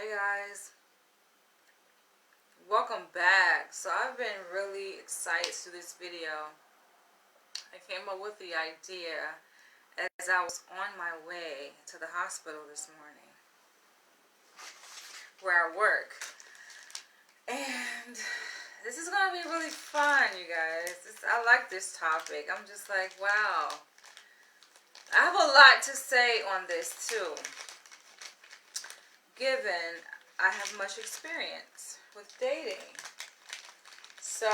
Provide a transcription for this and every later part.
Hey guys, welcome back. So I've been really excited to this video. I came up with the idea as I was on my way to the hospital this morning where I work. And this is going to be really fun, you guys. I like this topic. I'm just like, wow. I have a lot to say on this too, given I have much experience with dating. So,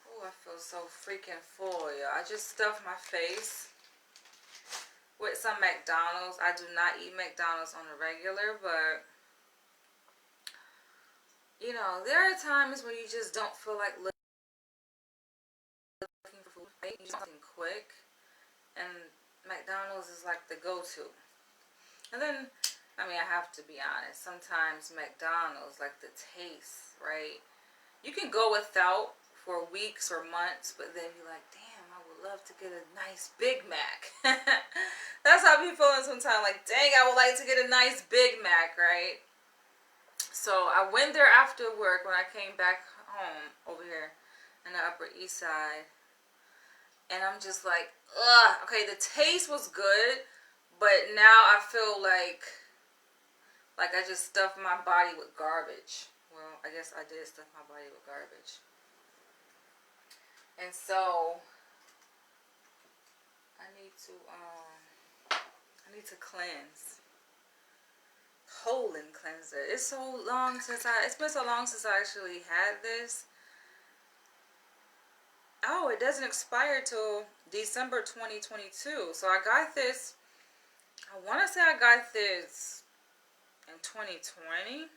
oh, I feel so freaking full, yo. I just stuffed my face with some McDonald's. I do not eat McDonald's on a regular, but you know, there are times when you just don't feel like looking for food, right? You need something quick, and McDonald's is like the go-to. And then, I mean, I have to be honest, sometimes McDonald's, like the taste, right? You can go without for weeks or months, but then you're like, damn, I would love to get a nice Big Mac. That's how I be feeling sometimes, like, dang, I would like to get a nice Big Mac, right? So I went there after work when I came back home over here in the Upper East Side. And I'm just like, ugh. Okay, the taste was good, but now I feel like I just stuffed my body with garbage. Well, I guess I did stuff my body with garbage. And so I need to cleanse. Colon cleanser. It's been so long since I actually had this. Oh, it doesn't expire till December 2022. So I got this, I want to say I got this in 2020.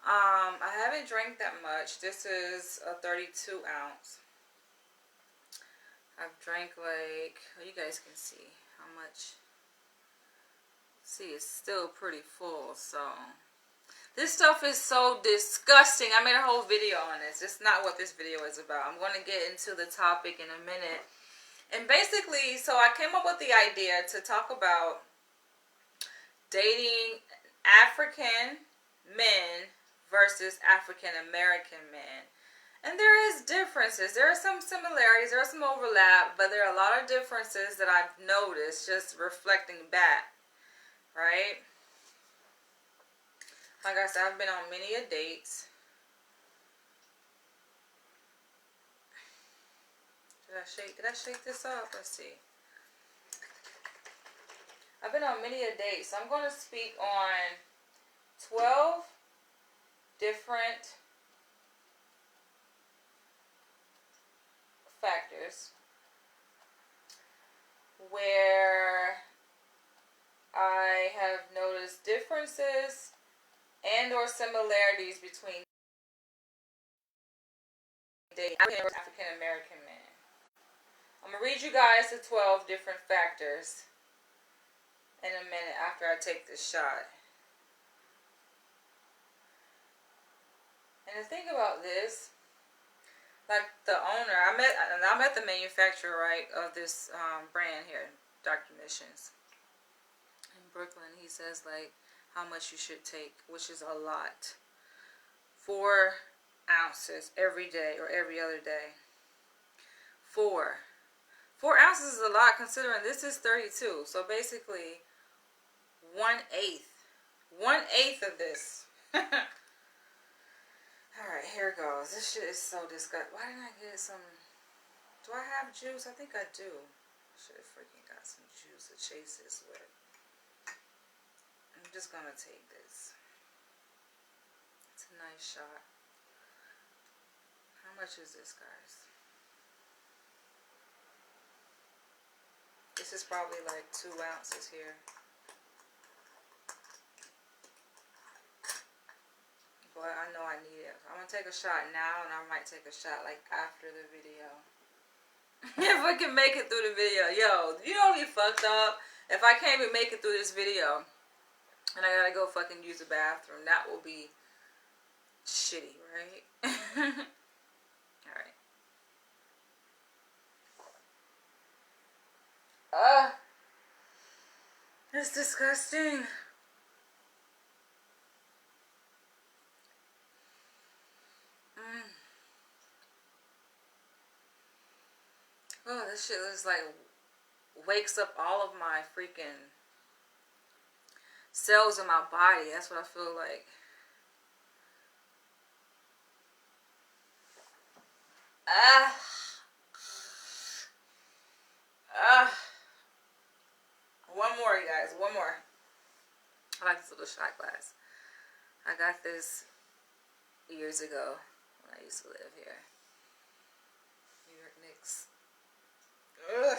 I haven't drank that much. This is a 32 ounce. I've drank like, well, you guys can see how much. See, it's still pretty full, so. This stuff is so disgusting. I made a whole video on this. It's not what this video is about. I'm going to get into the topic in a minute. And basically, so I came up with the idea to talk about dating African men versus African American men. And there is differences. There are some similarities. There are some overlap. But there are a lot of differences that I've noticed just reflecting back. Right? Like I said, I've been on many a dates. Did I shake this up? Let's see. I've been on many a date. So I'm going to speak on 12 different factors where I have noticed differences and or similarities between dating African American men. I'm going to read you guys the 12 different factors in a minute after I take this shot. And the thing about this, like the owner, I met the manufacturer, right, of this brand here, Dr. Missions, in Brooklyn. He says, like, how much you should take, which is a lot. 4 ounces every day or every other day. 4 ounces is a lot considering this is 32. So basically 1/8 of this. Alright, here it goes. This shit is so disgusting. Why didn't I get some? Do I have juice? I think I do. Should have freaking got some juice to chase this with. I'm just gonna take this. It's a nice shot. How much is this, guys? This is probably like 2 ounces here. But I know I need it. I'm gonna take a shot now, and I might take a shot like after the video. If I can make it through the video. Yo, you know what be fucked up? If I can't even make it through this video, and I gotta go fucking use the bathroom, that will be shitty, right? Alright. It's disgusting. Oh, this shit just like wakes up all of my freaking cells in my body. That's what I feel like. Ah. One more, you guys. One more. I like this little shot glass. I got this years ago when I used to live here. New York Knicks. Ugh.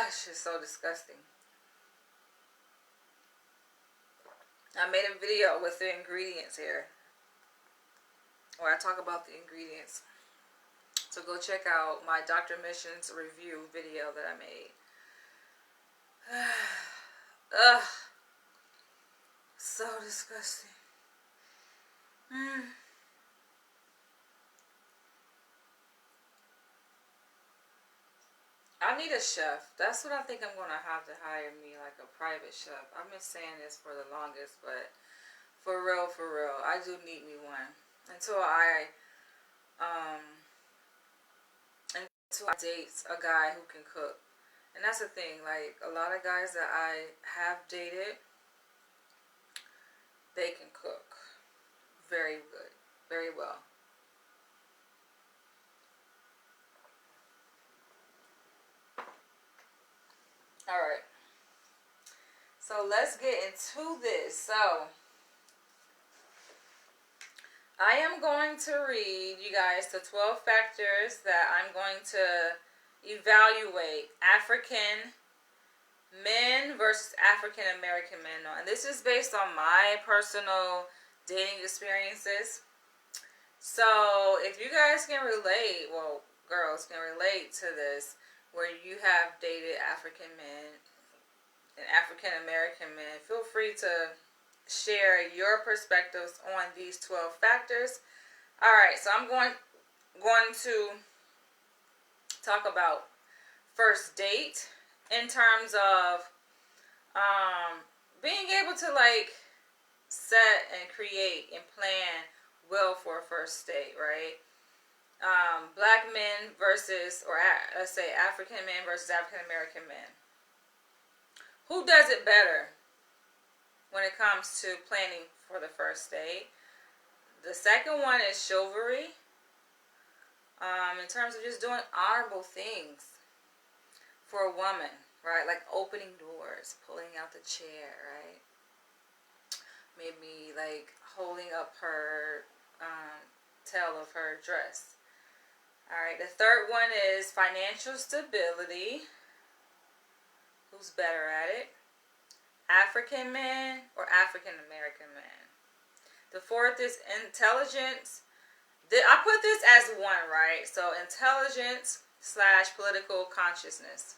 It's just so disgusting. I made a video with the ingredients here, where I talk about the ingredients. So go check out my Dr. Mission's review video that I made. Ugh. So disgusting. I need a chef. That's what I think I'm going to have to hire me, like a private chef. I've been saying this for the longest, but for real, I do need me one. Until I date a guy who can cook. And that's the thing, like a lot of guys that I have dated, they can cook very good, very well. All right. So let's get into this. So I am going to read you guys the 12 factors that I'm going to evaluate African men versus African American men on. And this is based on my personal dating experiences. So if you guys can relate, well, girls can relate to this, where you have dated African men and African American men, feel free to share your perspectives on these 12 factors. All right, so I'm going to talk about first date in terms of being able to like set and create and plan well for a first date, right? Black men versus, or let's say African men versus African American men. Who does it better when it comes to planning for the first date? The second one is chivalry. In terms of just doing honorable things for a woman, right? Like opening doors, pulling out the chair, right? Maybe like holding up her tail of her dress. All right, the third one is financial stability. Who's better at it? African men or African American men? The fourth is intelligence. I put this as one, right? So intelligence / political consciousness.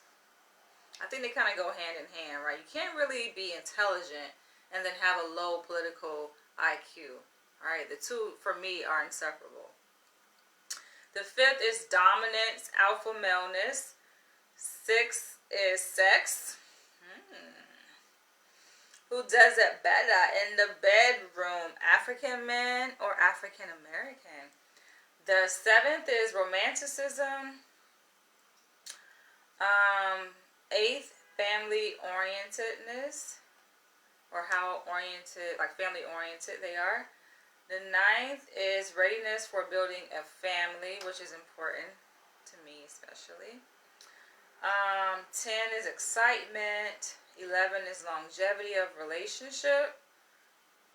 I think they kind of go hand in hand, right? You can't really be intelligent and then have a low political IQ. All right, the two for me are inseparable. The fifth is dominance, alpha maleness. Sixth is sex. Who does it better in the bedroom, African man or African American? The seventh is romanticism. Eighth, family orientedness, or how oriented, like family oriented they are. The ninth is readiness for building a family, which is important to me especially. 10 is excitement. 11 is longevity of relationship.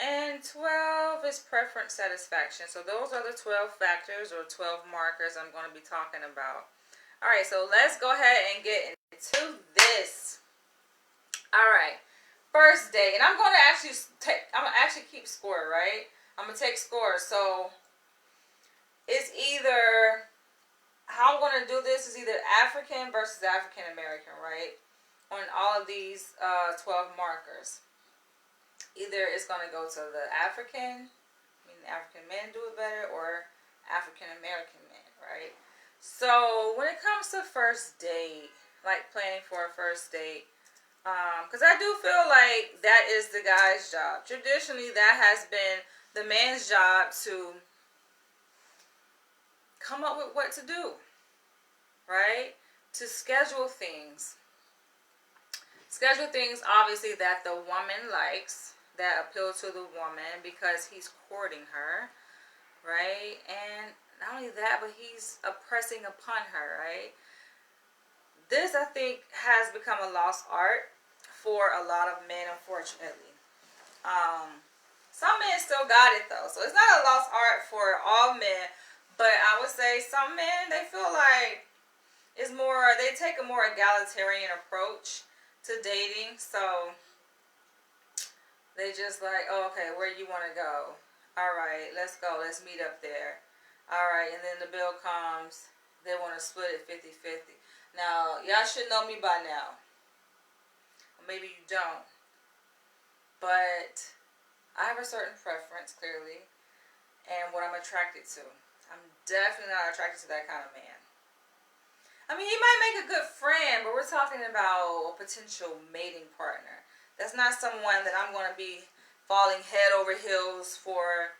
And 12 is preference satisfaction. So those are the 12 factors or 12 markers I'm going to be talking about. All right, so let's go ahead and get into this. All right, first date. And I'm going to actually keep score, right? I'm going to take score. So it's either, how I'm going to do this is either African versus African American, right? On all of these 12 markers. Either it's going to go to the African, meaning African men do it better, or African American men, right? So when it comes to first date, like planning for a first date. Because I do feel like that is the guy's job. Traditionally, that has been the man's job to come up with what to do, right? To schedule things. Schedule things, obviously, that the woman likes, that appeal to the woman because he's courting her, right? And not only that, but he's oppressing upon her, right? This, I think, has become a lost art for a lot of men, unfortunately. Some men still got it, though. So it's not a lost art for all men. But I would say some men, they feel like it's more, they take a more egalitarian approach to dating. So they just like, oh, okay, where you want to go? All right, let's go. Let's meet up there. All right, and then the bill comes. They want to split it 50-50. Now, y'all should know me by now. Maybe you don't. But I have a certain preference, clearly, and what I'm attracted to. I'm definitely not attracted to that kind of man. I mean, he might make a good friend, but we're talking about a potential mating partner. That's not someone that I'm going to be falling head over heels for.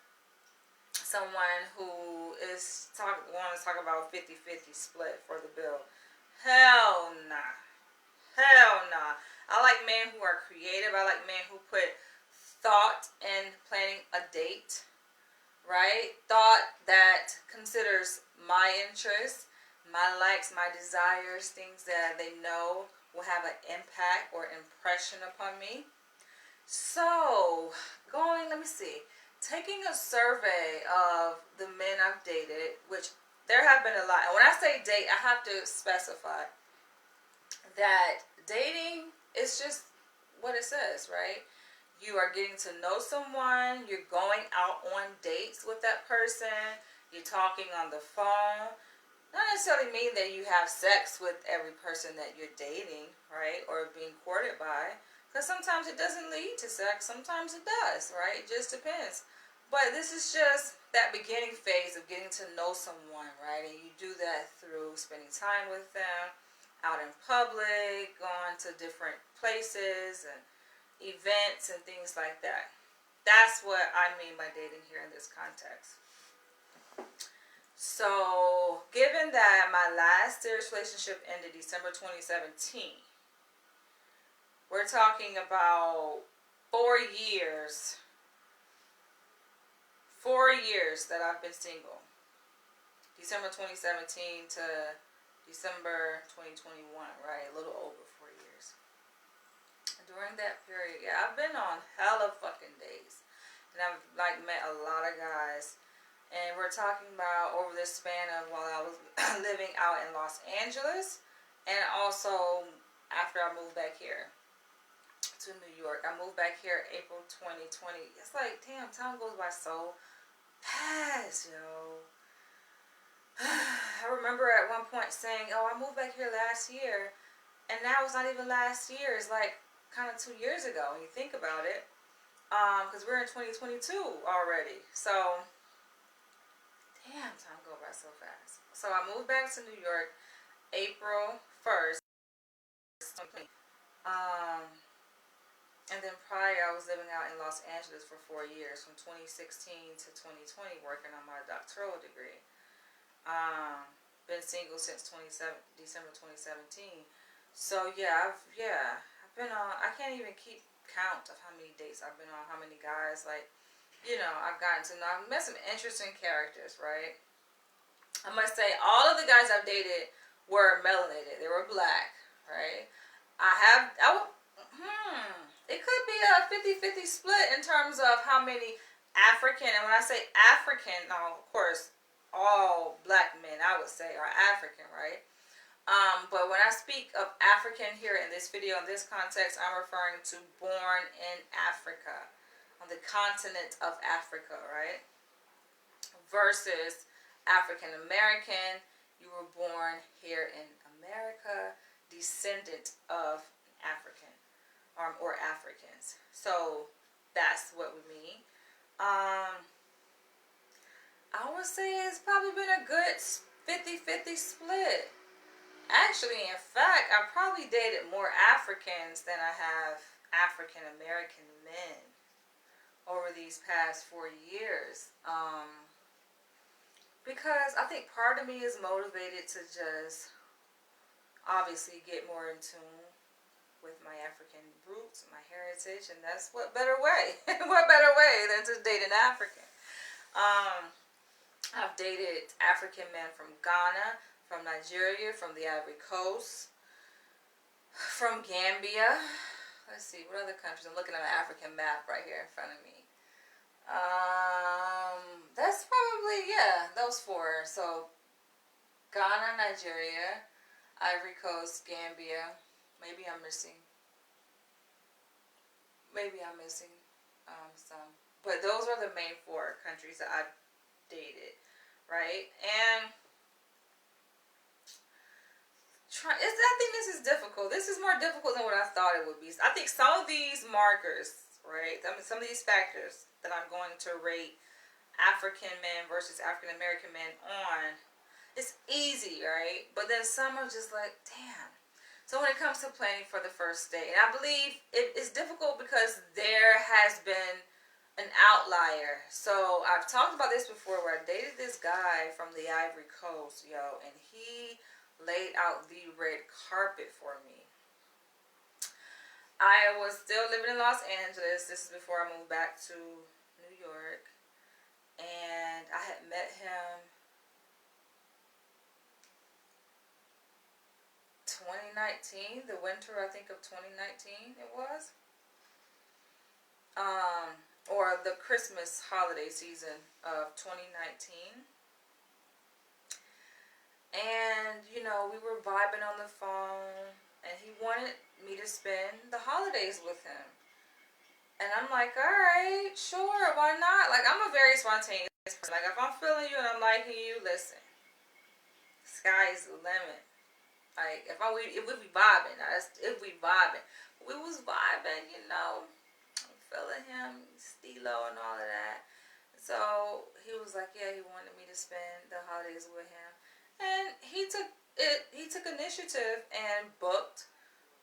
Someone who is want to talk about 50-50 split for the bill. Hell nah. Hell nah. I like men who are creative. I like men who put thought in planning a date, right? Thought that considers my interests, my likes, my desires, things that they know will have an impact or impression upon me. So, let me see. Taking a survey of the men I've dated, which there have been a lot. And when I say date, I have to specify that dating is just what it says, right? You are getting to know someone, you're going out on dates with that person, you're talking on the phone. Not necessarily mean that you have sex with every person that you're dating, right? Or being courted by. Because sometimes it doesn't lead to sex, sometimes it does, right? It just depends. But this is just that beginning phase of getting to know someone, right? And you do that through spending time with them, out in public, going to different places and events and things like that. That's what I mean by dating here in this context. So, given that my last serious relationship ended December 2017, we're talking about 4 years. 4 years that I've been single. December 2017 to December 2021, right? A little over 4 years. During that period, yeah, I've been on hella fucking days. And I've met a lot of guys. And we're talking about over this span of while I was living out in Los Angeles. And also after I moved back here to New York. I moved back here April 2020. It's like, damn, time goes by so fast, yo. I remember at one point saying, oh, I moved back here last year. And now it's not even last year. It's like kind of 2 years ago when you think about it. Because we're in 2022 already. So, damn, time goes by so fast. So I moved back to New York April 1st. And then prior, I was living out in Los Angeles for 4 years, from 2016 to 2020, working on my doctoral degree. Been single since December 2017. So I've been on. I can't even keep count of how many dates I've been on, how many guys. I've gotten to know. I've met some interesting characters, right? I must say, all of the guys I've dated were melanated. They were black, right? It could be a 50-50 split in terms of how many African, and when I say African, now, of course, all black men, I would say, are African, right? But when I speak of African here in this video, in this context, I'm referring to born in Africa, on the continent of Africa, right? Versus African American, you were born here in America, descendant of African or Africans. So that's what we mean. I would say it's probably been a good 50-50 split. Actually, in fact, I probably dated more Africans than I have African American men over these past 4 years. Because I think part of me is motivated to just obviously get more in tune with my African roots, my heritage, and that's what better way, what better way than to date an African. I've dated African men from Ghana, from Nigeria, from the Ivory Coast, from Gambia. Let's see, what other countries? I'm looking at an African map right here in front of me. That's probably, yeah, those four. So, Ghana, Nigeria, Ivory Coast, Gambia. Maybe I'm missing some. But those are the main four countries that I've dated, right? And I think this is difficult. This is more difficult than what I thought it would be. I think some of these markers, right? I mean, some of these factors that I'm going to rate African men versus African American men on, it's easy, right? But then some are just like, damn. So when it comes to planning for the first date, and I believe it's difficult because there has been an outlier. So I've talked about this before where I dated this guy from the Ivory Coast, and he laid out the red carpet for me. I was still living in Los Angeles. This is before I moved back to New York. And I had met him 2019, the winter, I think, of 2019 it was. Or the Christmas holiday season of 2019. And, we were vibing on the phone, and he wanted me to spend the holidays with him. And I'm like, all right, sure, why not? Like, I'm a very spontaneous person. Like, if I'm feeling you and I'm liking you, listen, sky's the limit. Like, if we vibing, we was vibing, I'm feeling him, Stilo and all of that. So he was like, yeah, he wanted me to spend the holidays with him. And he took initiative and booked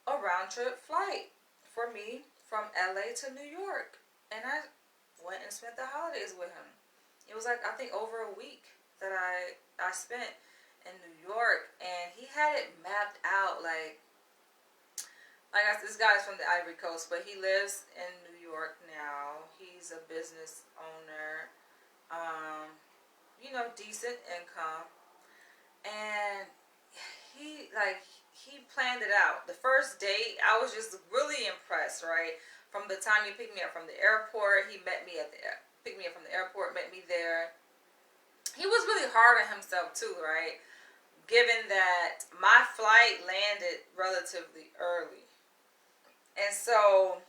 a round trip flight for me from LA to New York. And I went and spent the holidays with him. It was like, I think, over a week that I spent in New York, and he had it mapped out like this guy's from the Ivory Coast, but he lives in New York now. He's a business owner, decent income, and he planned it out. The first date, I was just really impressed, right? From the time he picked me up from the airport, picked me up from the airport, met me there. He was really hard on himself too, right? Given that my flight landed relatively early. And so,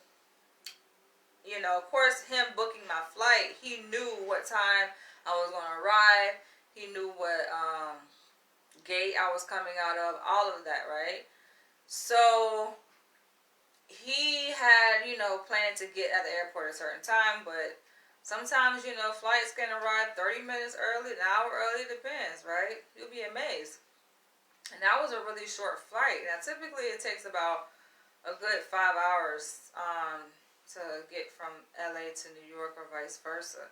of course, him booking my flight, he knew what time I was going to arrive. He knew what gate I was coming out of, all of that, right? So he had, planned to get at the airport at a certain time, but sometimes, flights can arrive 30 minutes early, an hour early, depends, right? You'll be amazed. And that was a really short flight. Now, typically it takes about a good 5 hours to get from LA to New York or vice versa.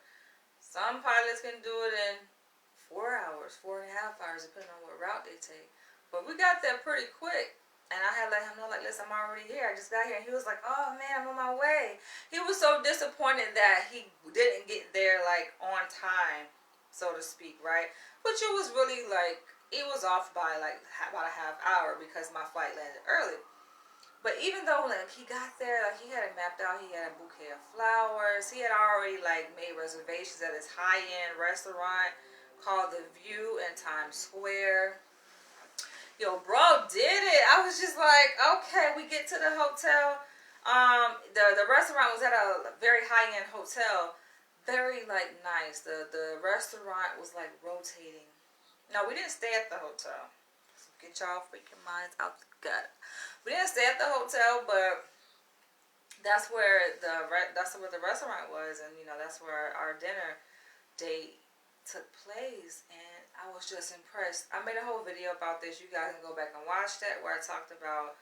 Some pilots can do it in 4 hours, 4.5 hours, depending on what route they take. But we got there pretty quick. And I had let him know, like, listen, I'm already here. I just got here. And he was like, oh, man, I'm on my way. He was so disappointed that he didn't get there, like, on time, so to speak, right? Which it was really, like, it was off by, like, about a half hour because my flight landed early. But even though, like, he got there, like, he had it mapped out. He had a bouquet of flowers. He had already, like, made reservations at this high-end restaurant called The View in Times Square. Yo, bro did it. I was just like, okay, we get to the hotel. The restaurant was at a very high-end hotel. Very, like, nice. The restaurant was, like, rotating. No, we didn't stay at the hotel. So get y'all freaking minds out the gut. We didn't stay at the hotel, but that's where the restaurant was. And, that's where our dinner date took place. And I was just impressed. I made a whole video about this. You guys can go back and watch that, where I talked about,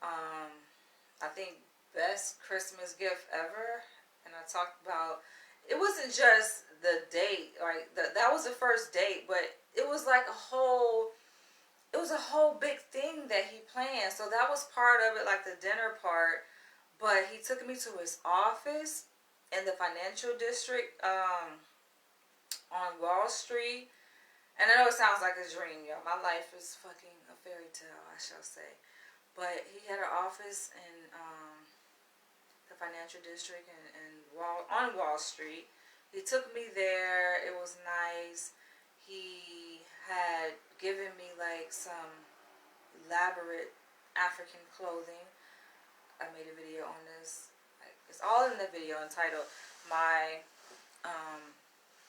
I think, best Christmas gift ever. And I talked about, it wasn't just the date, right? That was the first date, but it was like it was a whole big thing that he planned. So that was part of it, like the dinner part. But he took me to his office in the financial district, on Wall Street. And I know it sounds like a dream, y'all. My life is fucking a fairy tale, I shall say. But he had an office in the financial district on Wall Street. He took me there. It was nice. He had given me like some elaborate African clothing. I made a video on this. It's all in the video entitled My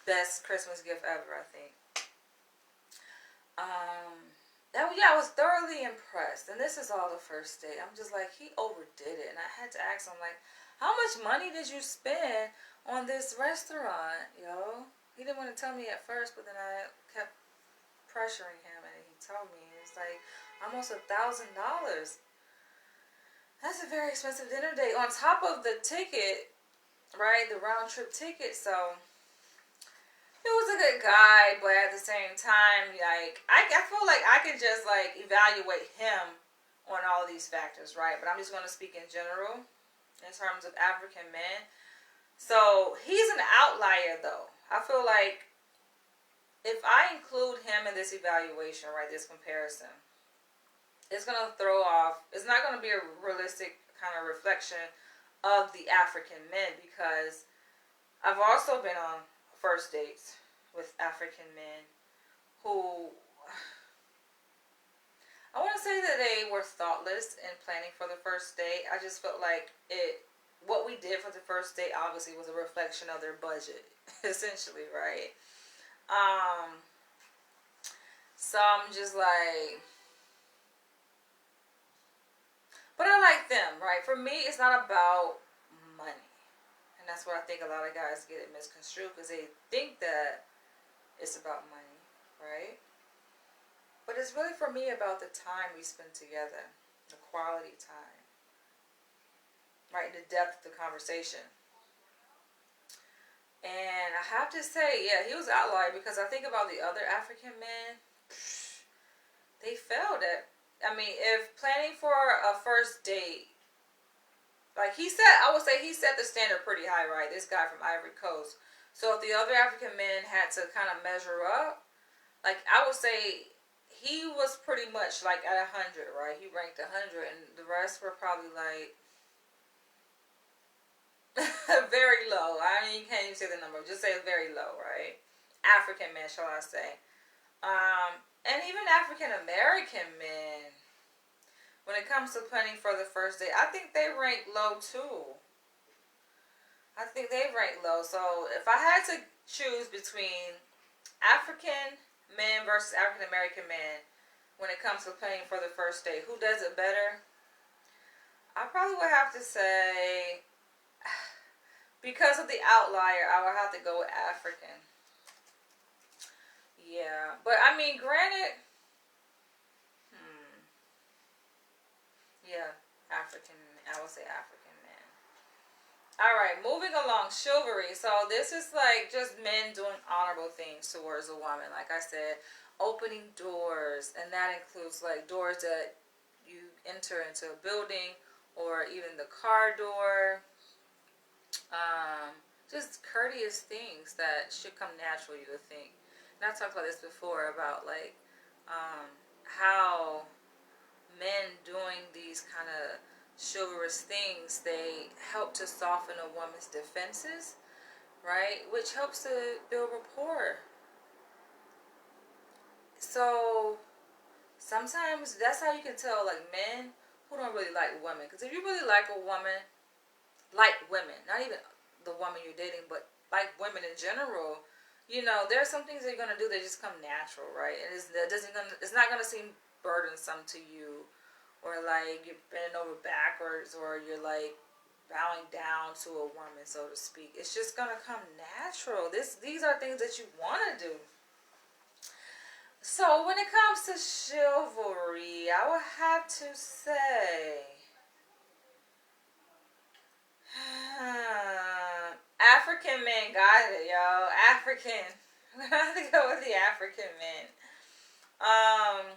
Best Christmas Gift Ever, I think. I was thoroughly impressed. And this is all the first date. I'm just like, he overdid it. And I had to ask him, like, how much money did you spend on this restaurant, yo? He didn't want to tell me at first, but then I kept pressuring him, and he told me. It's like almost $1,000. That's a very expensive dinner date on top of the ticket, right? The round trip ticket. So he was a good guy, but at the same time, like, I feel like I can just like evaluate him on all these factors, right? But I'm just going to speak in general in terms of African men. So he's an outlier, though. I feel like if I include him in this evaluation, right, this comparison, it's going to throw off, it's not going to be a realistic kind of reflection of the African men, because I've also been on first dates with African men who, I want to say that they were thoughtless in planning for the first date. I just felt like what we did for the first date obviously was a reflection of their budget, essentially, right? So I'm just like, but I like them, right? For me, it's not about money. And that's what I think a lot of guys get it misconstrued, because they think that it's about money, right? But it's really, for me, about the time we spend together, the quality time, right? The depth of the conversation. And I have to say, yeah, he was an outlier, because I think about the other African men, they failed at, I mean, if planning for a first date, like I would say he set the standard pretty high, right? This guy from Ivory Coast. So if the other African men had to kind of measure up, like, I would say he was pretty much like at 100, right? He ranked 100, and the rest were probably like very low. I mean, you can't even say the number. Just say very low, right? African men, shall I say. And even African American men, when it comes to planning for the first date, I think they rank low too. I think they rank low. So if I had to choose between African men versus African American men when it comes to planning for the first date, who does it better? I probably would have to say, because of the outlier, I would have to go with African. Yeah, but I mean, granted, yeah, African, I would say African men. Alright, moving along, chivalry. So this is like just men doing honorable things towards a woman. Like I said, opening doors, and that includes like doors that you enter into a building, or even the car door. Just courteous things that should come natural, you would think. And I talked about this before, about like how men doing these kind of chivalrous things, they help to soften a woman's defenses, right? Which helps to build rapport. So sometimes that's how you can tell, like, men who don't really like women. Because if you really like a woman, like women, not even the woman you're dating, but like women in general, you know, there are some things that you're gonna do that just come natural, right? And it's not gonna seem burdensome to you, or like you're bending over backwards, or you're like bowing down to a woman, so to speak. It's just gonna come natural. These are things that you want to do. So when it comes to chivalry, I would have to say African men got it, yo. African. I'm gonna have to go with the African men. Um,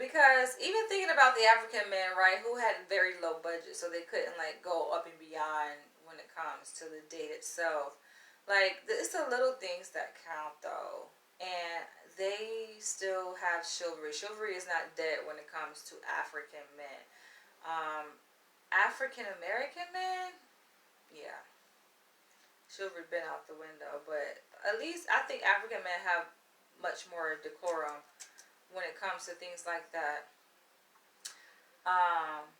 because even thinking about the African men, right, who had very low budget, so they couldn't like go up and beyond when it comes to the date itself. Like it's the little things that count, though, and they still have chivalry. Chivalry is not dead when it comes to African men. Um, African American men, yeah, chivalry been out the window. But at least I think African men have much more decorum when it comes to things like that. Um,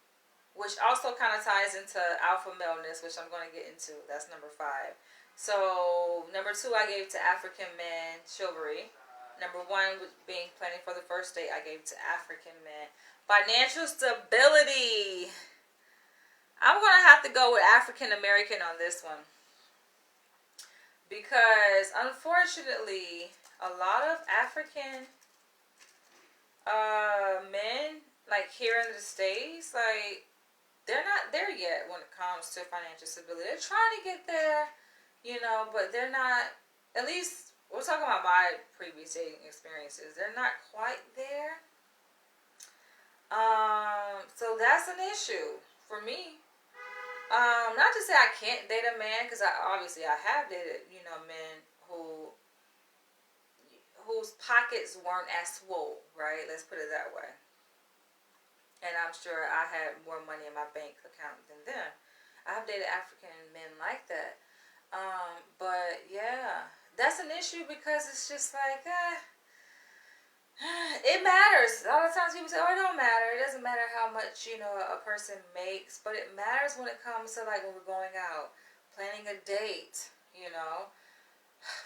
which also kind of ties into alpha maleness, which I'm going to get into. That's number 5. So number 2, I gave to African men chivalry. Number 1, being planning for the first date, I gave to African men financial stability. I'm going to have to go with African American on this one because unfortunately, a lot of African men, like here in the States, like they're not there yet when it comes to financial stability. They're trying to get there, but they're not. At least we're talking about my previous dating experiences. They're not quite there. So that's an issue for me. Not to say I can't date a man, because I have dated, men whose pockets weren't as swole, right? Let's put it that way. And I'm sure I had more money in my bank account than them. I've dated African men like that. But yeah, that's an issue because it's just like, it matters. A lot of times people say, oh, it don't matter. It doesn't matter how much, a person makes. But it matters when it comes to like when we're going out, planning a date,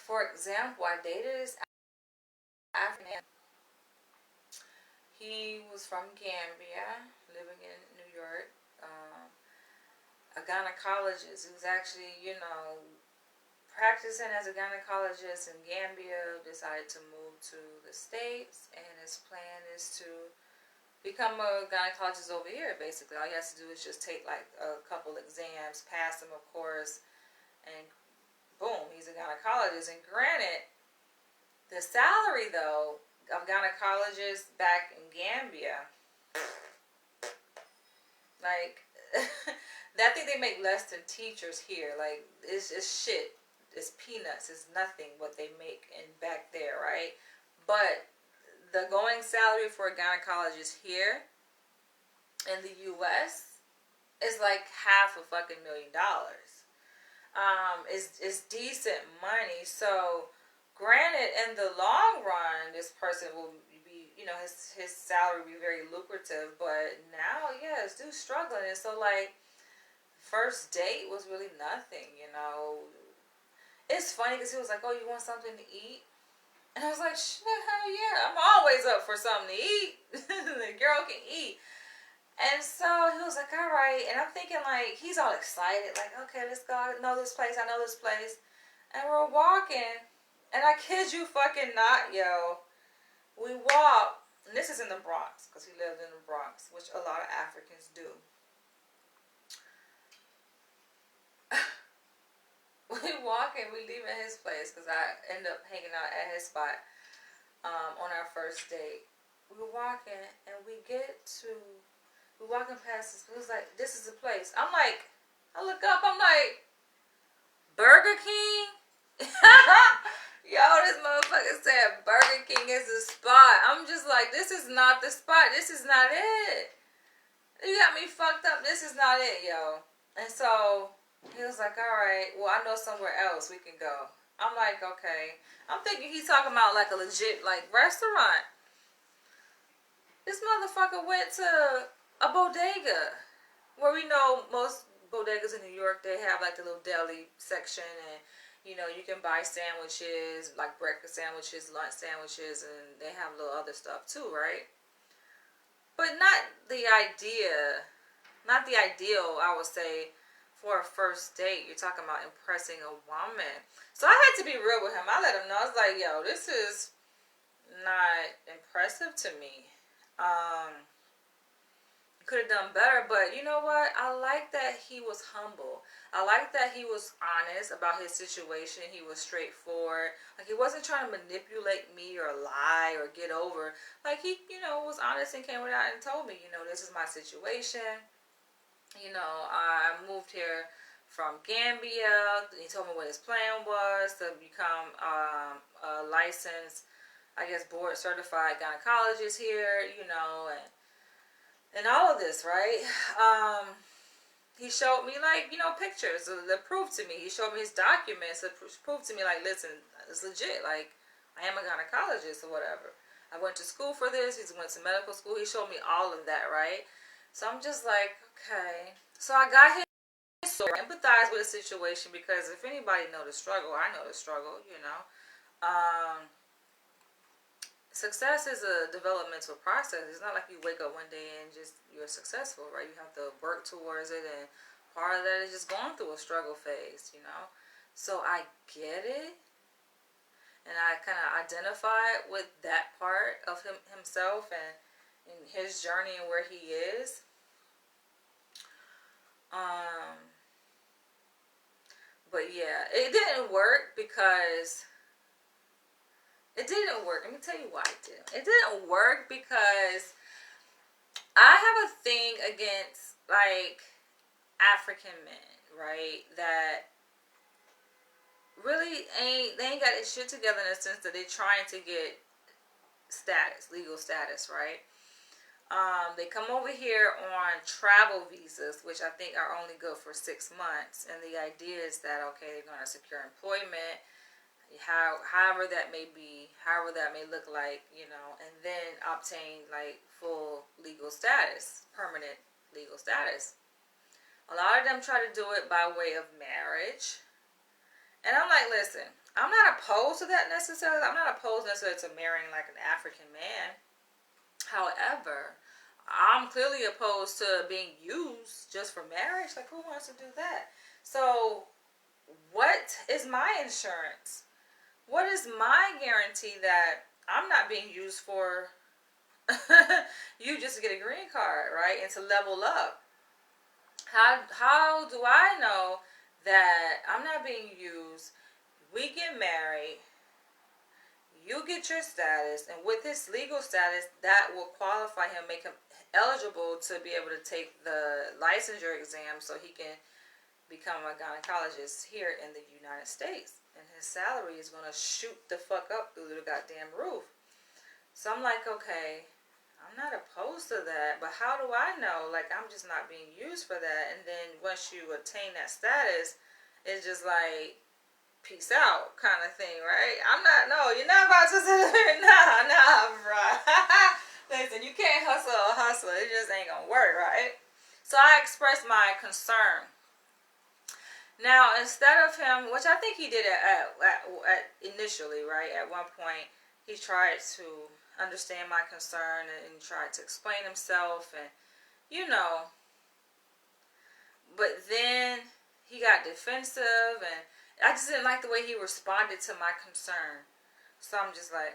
For example, I dated this African. He was from Gambia, living in New York. A gynecologist who's actually, practicing as a gynecologist in Gambia, decided to move to the States, and his plan is to become a gynecologist over here, basically. All he has to do is just take like a couple exams, pass them, of course, and boom, he's a gynecologist. And granted, the salary, though, of gynecologists back in Gambia, like, I think they make less than teachers here. Like, it's shit. It's peanuts. It's nothing what they make in back there, right? But the going salary for a gynecologist here in the U.S. is like half a fucking $1,000,000. It's decent money. So, granted, in the long run, this person will be, his salary will be very lucrative. But now, yeah, this dude's struggling. And so, like, first date was really nothing, It's funny because he was like, oh, you want something to eat? And I was like, shit, hell yeah. I'm always up for something to eat. The girl can eat. And so he was like, all right. And I'm thinking, like, he's all excited. Like, okay, let's go. I know this place. And we're walking. And I kid you fucking not, yo. We walk. And this is in the Bronx. Because he lived in the Bronx. Which a lot of Africans do. We walk and we leave at his place. Because I end up hanging out at his spot. On our first date. We're walking. And we're walking past this. It was like, this is the place. I'm like, I look up, I'm like, Burger King? Yo, this motherfucker said Burger King is the spot. I'm just like, this is not the spot. This is not it. You got me fucked up. This is not it, yo. And so, he was like, all right, well, I know somewhere else we can go. I'm like, okay. I'm thinking he's talking about like a legit, like, restaurant. This motherfucker went to a bodega, where we know most bodegas in New York, they have like the little deli section, and you can buy sandwiches, like breakfast sandwiches, lunch sandwiches, and they have a little other stuff too, right? But not the ideal, I would say, for a first date. You're talking about impressing a woman. So I had to be real with him. I let him know. I was like, yo, this is not impressive to me. Could have done better, but you know what? I like that he was humble. I like that he was honest about his situation. He was straightforward. Like, he wasn't trying to manipulate me or lie or get over. Like, he, was honest and came out and told me, this is my situation. I moved here from Gambia. He told me what his plan was to become a licensed, I guess, board certified gynecologist here, and all of this, right? He showed me, like, pictures that proved to me. He showed me his documents that proved to me, like, listen, it's legit. Like, I am a gynecologist or whatever. I went to school for this. He went to medical school. He showed me all of that, right? So I'm just like, okay. So I got his story, empathize with the situation, because if anybody know the struggle, I know the struggle, Success is a developmental process. It's not like you wake up one day and just you're successful, right? You have to work towards it, and part of that is just going through a struggle phase, So I get it, and I kind of identify with that part of himself and his journey and where he is. But yeah, it didn't work because it didn't work. Let me tell you why it didn't. It didn't work because I have a thing against, like, African men, right? That really they ain't got their shit together, in the sense that they're trying to get status, legal status, right? They come over here on travel visas, which I think are only good for 6 months. And the idea is that, okay, they're going to secure employment, however that may be, however that may look like, and then obtain, like, full legal status, permanent legal status. A lot of them try to do it by way of marriage. And I'm like, listen, I'm not opposed to that necessarily. I'm not opposed necessarily to marrying, like, an African man. However, I'm clearly opposed to being used just for marriage. Like, who wants to do that? So, what is my insurance? What is my guarantee that I'm not being used for you just to get a green card, right? And to level up. How do I know that I'm not being used? We get married. You get your status, and with his legal status, that will qualify him, make him eligible to be able to take the licensure exam so he can become a gynecologist here in the United States. And his salary is going to shoot the fuck up through the goddamn roof. So I'm like, okay, I'm not opposed to that, but how do I know? Like, I'm just not being used for that. And then once you attain that status, it's just like, peace out kind of thing, right? You're not about to say, nah, bro. Listen, you can't hustle a hustler. It just ain't gonna work, right? So I expressed my concern. Now, instead of him, which I think he did at initially, right? At one point, he tried to understand my concern and tried to explain himself, and but then he got defensive, and I just didn't like the way he responded to my concern. So I'm just like,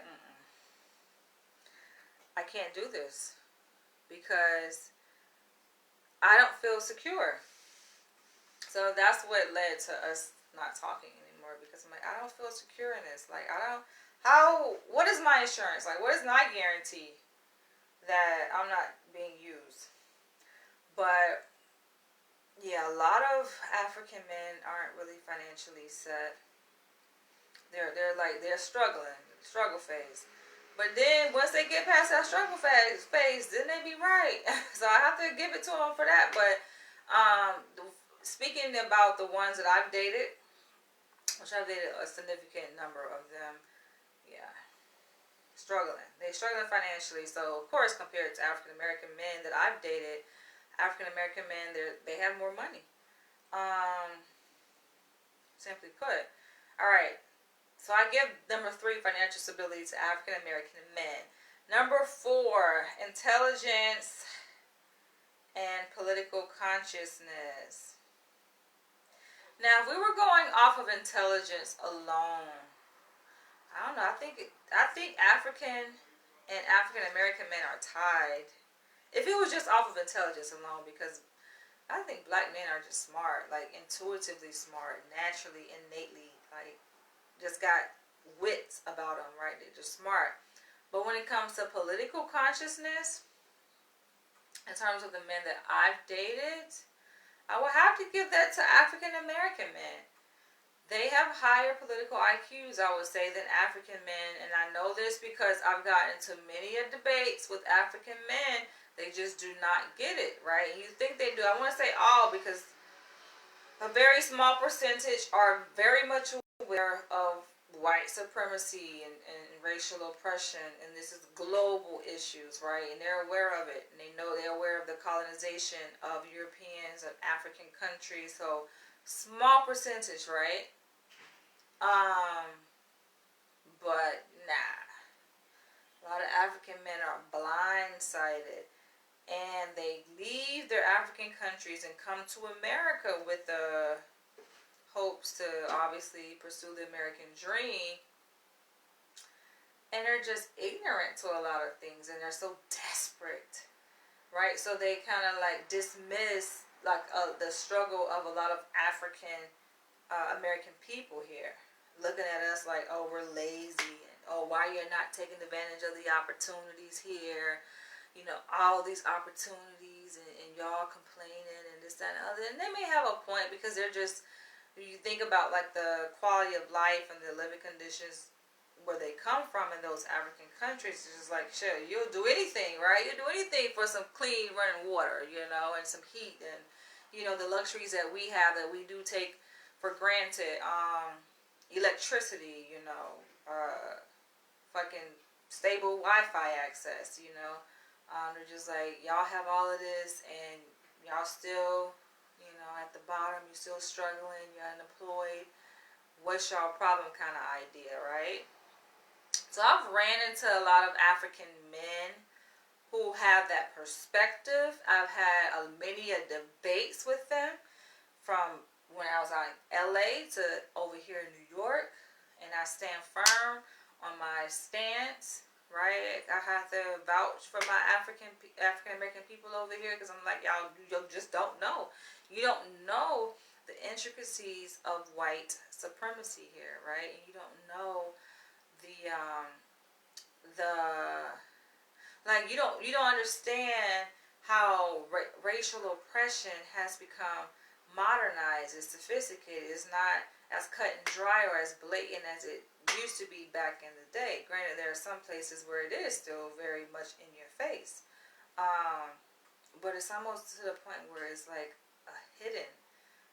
I can't do this because I don't feel secure. So that's what led to us not talking anymore, because I'm like, I don't feel secure in this. Like, what is my insurance? Like, what is my guarantee that I'm not being used? But yeah, a lot of African men aren't really financially set. They're struggle phase. But then once they get past that struggle phase, then they be right. So I have to give it to them for that. But speaking about the ones that I've dated, which I've dated a significant number of them, yeah, struggling. They're struggling financially. So of course, compared to African American men that I've dated, African American men, they have more money. Simply put. All right. So I give number 3, financial stability, to African American men. Number 4, intelligence and political consciousness. Now, if we were going off of intelligence alone, I don't know. I think African and African American men are tied. If it was just off of intelligence alone, because I think black men are just smart, like intuitively smart, naturally, innately, like just got wits about them, right? They're just smart. But when it comes to political consciousness, in terms of the men that I've dated, I would have to give that to African American men. They have higher political IQs, I would say, than African men. And I know this because I've gotten into many debates with African men. They just do not get it, right? You think they do. I want to say all because a very small percentage are very much aware of white supremacy and racial oppression, and this is global issues, right? And they're aware of it, and they're aware of the colonization of Europeans and African countries. So small percentage, right? But nah, a lot of African men are blindsided, and they leave their African countries and come to America with the hopes to obviously pursue the American dream, and they're just ignorant to a lot of things, and they're so desperate, right? So they kind of like dismiss like the struggle of a lot of African American people here, looking at us like, oh, we're lazy, and oh, why you're not taking advantage of the opportunities here, you know, all these opportunities, and y'all complaining and this, that, and other. And they may have a point because they're just, you think about like the quality of life and the living conditions where they come from in those African countries. It's just like, shit, you'll do anything, right? You'll do anything for some clean running water, you know, and some heat, and you know, the luxuries that we have that we do take for granted, electricity, you know, fucking stable Wi-Fi access, you know. They're just like, y'all have all of this, and y'all still, you know, at the bottom, you're still struggling, you're unemployed. What's y'all problem kind of idea, right? So I've ran into a lot of African men who have that perspective. I've had many debates with them from when I was out in LA to over here in New York, and I stand firm on my stance, right? I have to vouch for my African American people over here, because I'm like, y'all just don't know. You don't know the intricacies of white supremacy here, right? And you don't know the like, you don't understand how racial oppression has become modernized, it's sophisticated, it's not as cut and dry or as blatant as it used to be back in the day. Granted, there are some places where it is still very much in your face, but it's almost to the point where it's like a hidden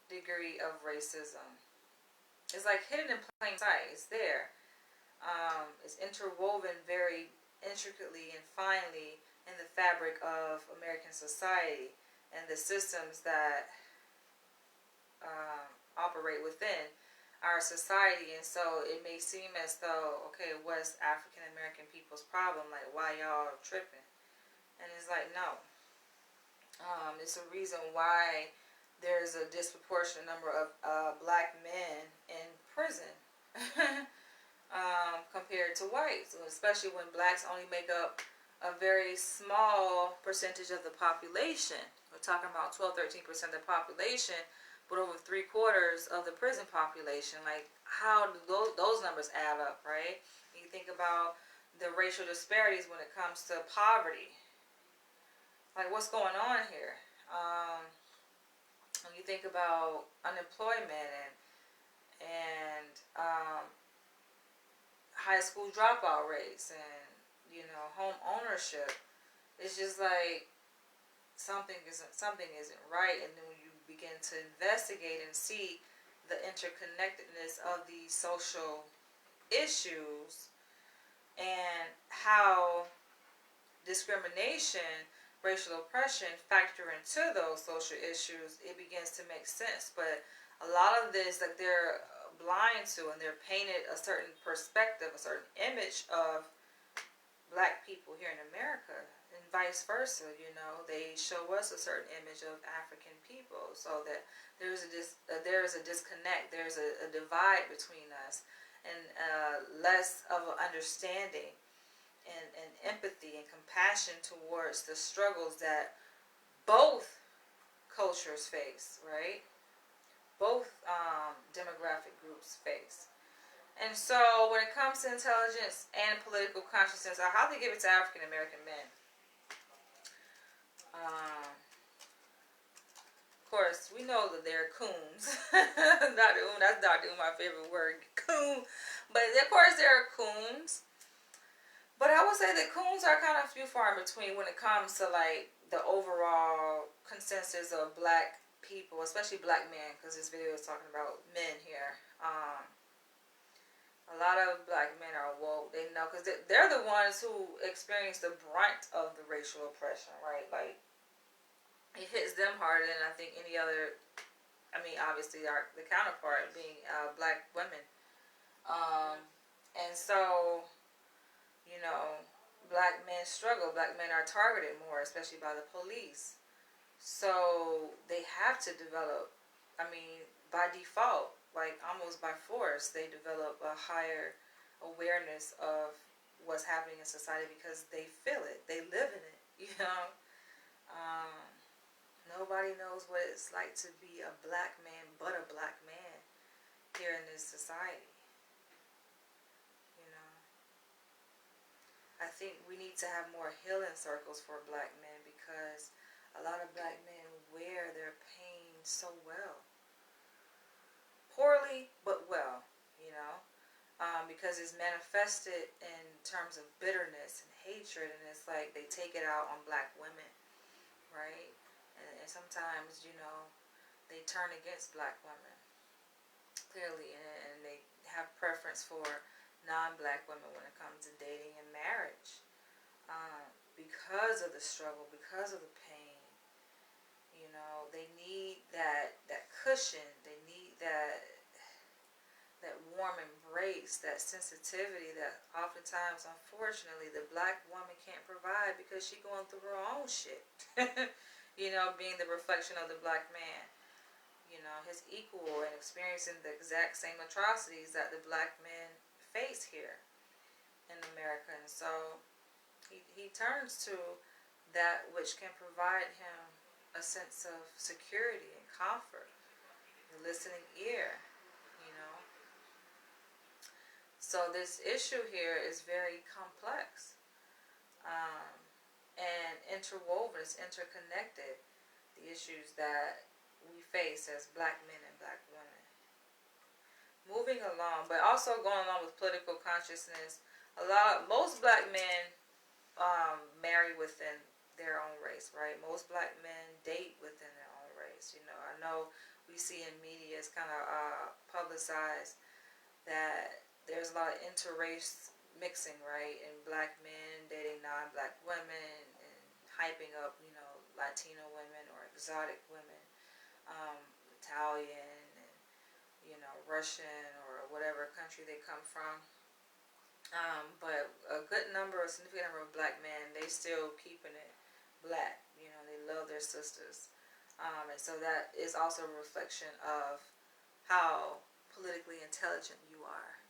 degree of racism. It's like hidden in plain sight. It's there. It's interwoven very intricately and finely in the fabric of American society and the systems that operate within our society. And so it may seem as though, okay, what's African American people's problem? Like, why y'all tripping? And it's like, no. It's a reason why there's a disproportionate number of black men in prison compared to whites, especially when blacks only make up a very small percentage of the population. We're talking about 12-13% of the population, but over 3/4 of the prison population. Like, how do those numbers add up, right? And you think about the racial disparities when it comes to poverty. Like, what's going on here? When you think about unemployment and high school dropout rates and, you know, home ownership, it's just like something isn't right. And then when you begin to investigate and see the interconnectedness of these social issues and how discrimination, racial oppression factor into those social issues, it begins to make sense. But a lot of this, like, they're blind to, and they're painted a certain perspective, a certain image of black people here in America, and vice versa. You know, they show us a certain image of African people, so that there is a disconnect, there's a divide between us. and less of an understanding and empathy and compassion towards the struggles that both cultures face, right? Both demographic groups face. And so when it comes to intelligence and political consciousness, I hardly give it to African American men. Of course, we know that they're coons. That's Dr. my favorite word, coon. But of course, they're coons. But I would say that coons are kind of few far in between when it comes to like the overall consensus of black people, especially black men, because this video is talking about men here. A lot of black men are woke. They know because they're the ones who experience the brunt of the racial oppression, right? Like it hits them harder than I think any other. I mean, obviously, the counterpart being black women, and so you know, black men struggle. Black men are targeted more, especially by the police. So they have to develop. I mean, by default, like almost by force, they develop a higher awareness of what's happening in society because they feel it, they live in it. You know. Nobody knows what it's like to be a black man but a black man here in this society. You know, I think we need to have more healing circles for black men because a lot of black men wear their pain so well. Poorly, but well, you know, because it's manifested in terms of bitterness and hatred, and it's like they take it out on black women, right? And sometimes, you know, they turn against black women, clearly, and they have preference for non-black women when it comes to dating and marriage. Because of the struggle, because of the pain, you know, they need that cushion, they need that warm embrace, that sensitivity that oftentimes, unfortunately, the black woman can't provide because she's going through her own shit. You know, being the reflection of the black man. You know, his equal and experiencing the exact same atrocities that the black men face here in America. And so he turns to that which can provide him a sense of security and comfort, the listening ear, you know. So this issue here is very complex. And interwoven, it's interconnected, the issues that we face as black men and black women. Moving along, but also going along with political consciousness, most black men marry within their own race, right? Most black men date within their own race. You know, I know we see in media it's kind of publicized that there's a lot of interrace mixing, right? And black men dating non-black women and hyping up, you know, Latino women or exotic women, Italian and, you know, Russian or whatever country they come from. But a significant number of black men, they still keeping it black. You know, they love their sisters. And so that is also a reflection of how politically intelligent you are,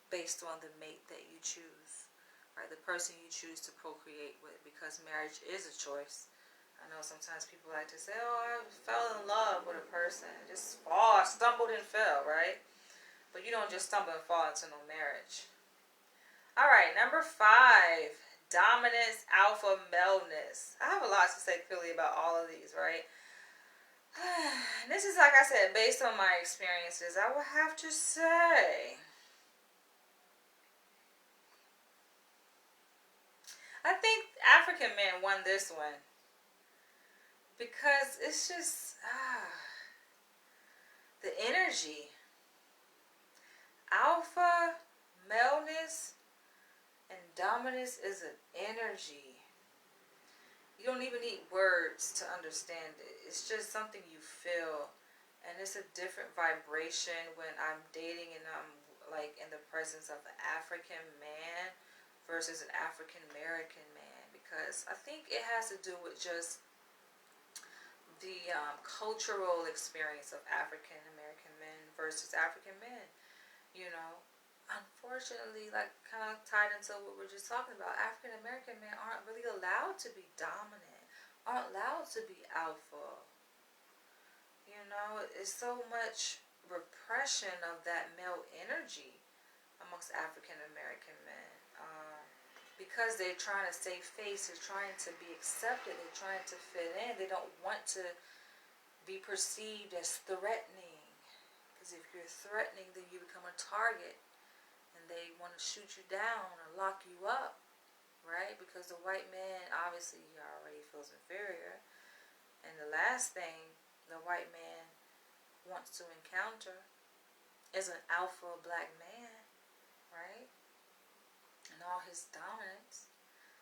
based on the mate that you choose, right? The person you choose to procreate with, because marriage is a choice. I know sometimes people like to say, oh, I fell in love with a person. I stumbled and fell, right? But you don't just stumble and fall into no marriage. All right, number 5, dominance, alpha, maleness. I have a lot to say clearly about all of these, right? This is, like I said, based on my experiences. I will have to say, I think African men won this one because it's just the energy. Alpha, maleness, and dominance is an energy. You don't even need words to understand it. It's just something you feel, and it's a different vibration when I'm dating and I'm like in the presence of an African man versus an African American man, because I think it has to do with just the cultural experience of African American men versus African men. You know, unfortunately, like kind of tied into what we're just talking about, African American men aren't really allowed to be dominant, aren't allowed to be alpha. You know, it's so much repression of that male energy amongst African American men. Because they're trying to save face, they're trying to be accepted, they're trying to fit in. They don't want to be perceived as threatening. Because if you're threatening, then you become a target. And they want to shoot you down or lock you up, right? Because the white man, obviously, he already feels inferior. And the last thing the white man wants to encounter is an alpha black man, right? And all his dominance.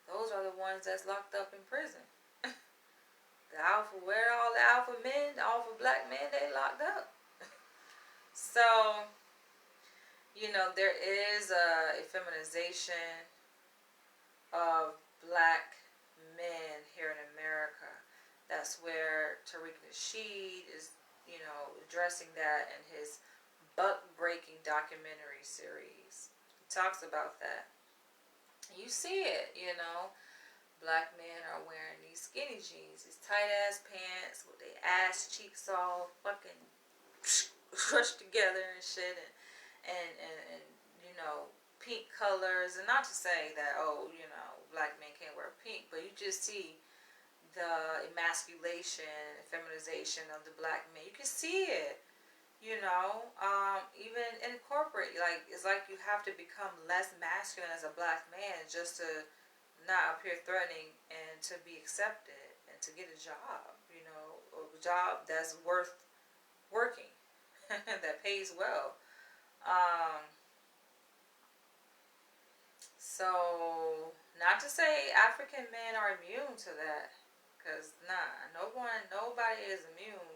Those are the ones that's locked up in prison. The alpha, where all the alpha men, the alpha black men, they locked up. So, you know, there is a feminization of black men here in America. That's where Tariq Nasheed is, you know, addressing that in his buck-breaking documentary series. He talks about that. You see it, you know. Black men are wearing these skinny jeans, these tight-ass pants with their ass cheeks all fucking crushed together and shit, and you know, pink colors. And not to say that, oh, you know, black men can't wear pink, but you just see the emasculation, feminization of the black man. You can see it, you know, even in corporate. Like, it's like you have to become less masculine as a black man just to not appear threatening and to be accepted and to get a job, you know, a job that's worth working, that pays well. So, not to say African men are immune to that, because nobody is immune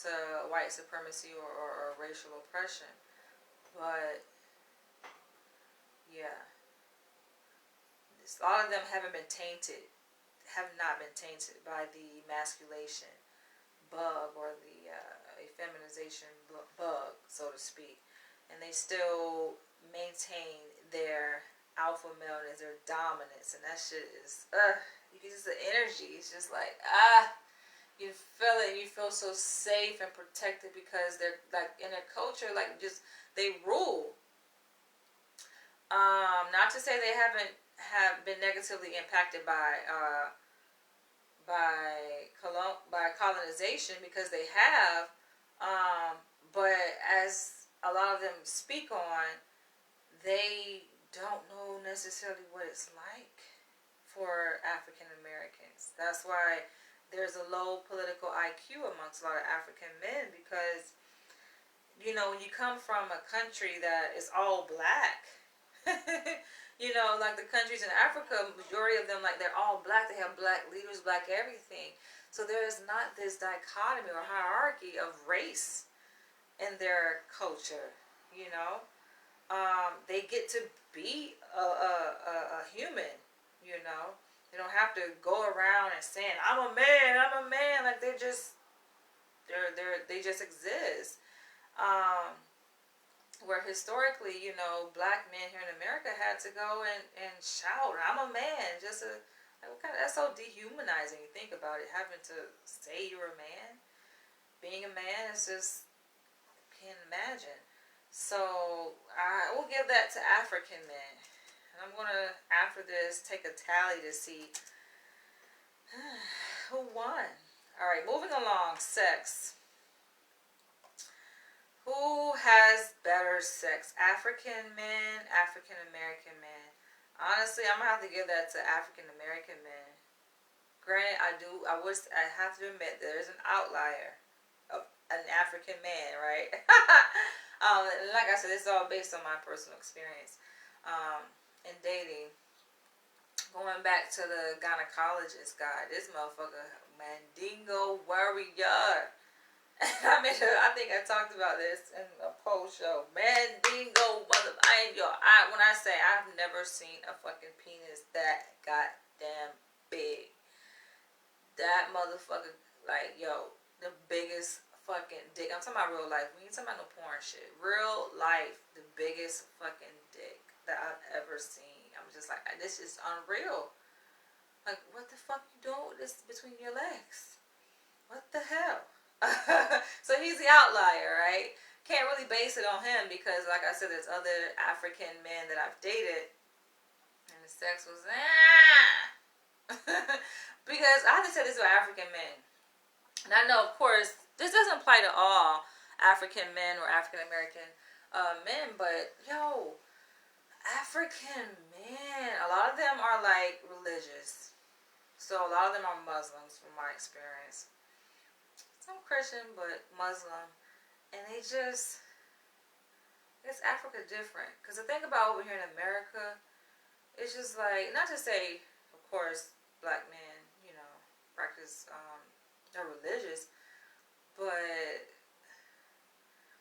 to white supremacy or racial oppression. But, yeah, a lot of them have not been tainted by the emasculation bug or the effeminization bug, so to speak. And they still maintain their alpha maleness, their dominance, and that shit is, you get just the energy. It's just like, you feel it. You feel so safe and protected because they're like in their culture, like just they rule. Not to say they have been negatively impacted by colonization, because they have, but as a lot of them speak on, they don't know necessarily what it's like for African Americans. That's why there's a low political IQ amongst a lot of African men, because, you know, when you come from a country that is all black, you know, like the countries in Africa, majority of them, like, they're all black. They have black leaders, black everything. So there's not this dichotomy or hierarchy of race in their culture, you know. They get to be a human, you know. They don't have to go around and saying, I'm a man. Like, they just exist. Where historically, you know, black men here in America had to go and shout, I'm a man. Just that's so dehumanizing. You think about it, having to say you're a man. Being a man is just, can't imagine. So I will give that to African men. And I'm going to, after this, take a tally to see who won. Alright, moving along. Sex. Who has better sex? African men, African American men? Honestly, I'm going to have to give that to African American men. Granted, I have to admit there is an outlier of an African man, right? Like I said, it's all based on my personal experience in dating. Going back to the gynecologist guy, this motherfucker, Mandingo warrior. I mean, I think I talked about this in a post show. Mandingo when I say I've never seen a fucking penis that goddamn big. That motherfucker, like, yo, the biggest fucking dick. I'm talking about real life. We ain't talking about no porn shit. Real life, the biggest fucking dick that I've ever seen. I'm just like, this is unreal. Like, what the fuck you doing with this between your legs? What the hell? So he's the outlier, right? Can't really base it on him because, like I said, there's other African men that I've dated, and the sex was because I have to say this about African men, and I know, of course, this doesn't apply to all African men or African American men, but yo, African men, a lot of them are like religious, so a lot of them are Muslims, from my experience. Some Christian, but Muslim, and they just, it's Africa different. Because the thing about over here in America, it's just like, not to say, of course, black men, you know, practice, they're religious, but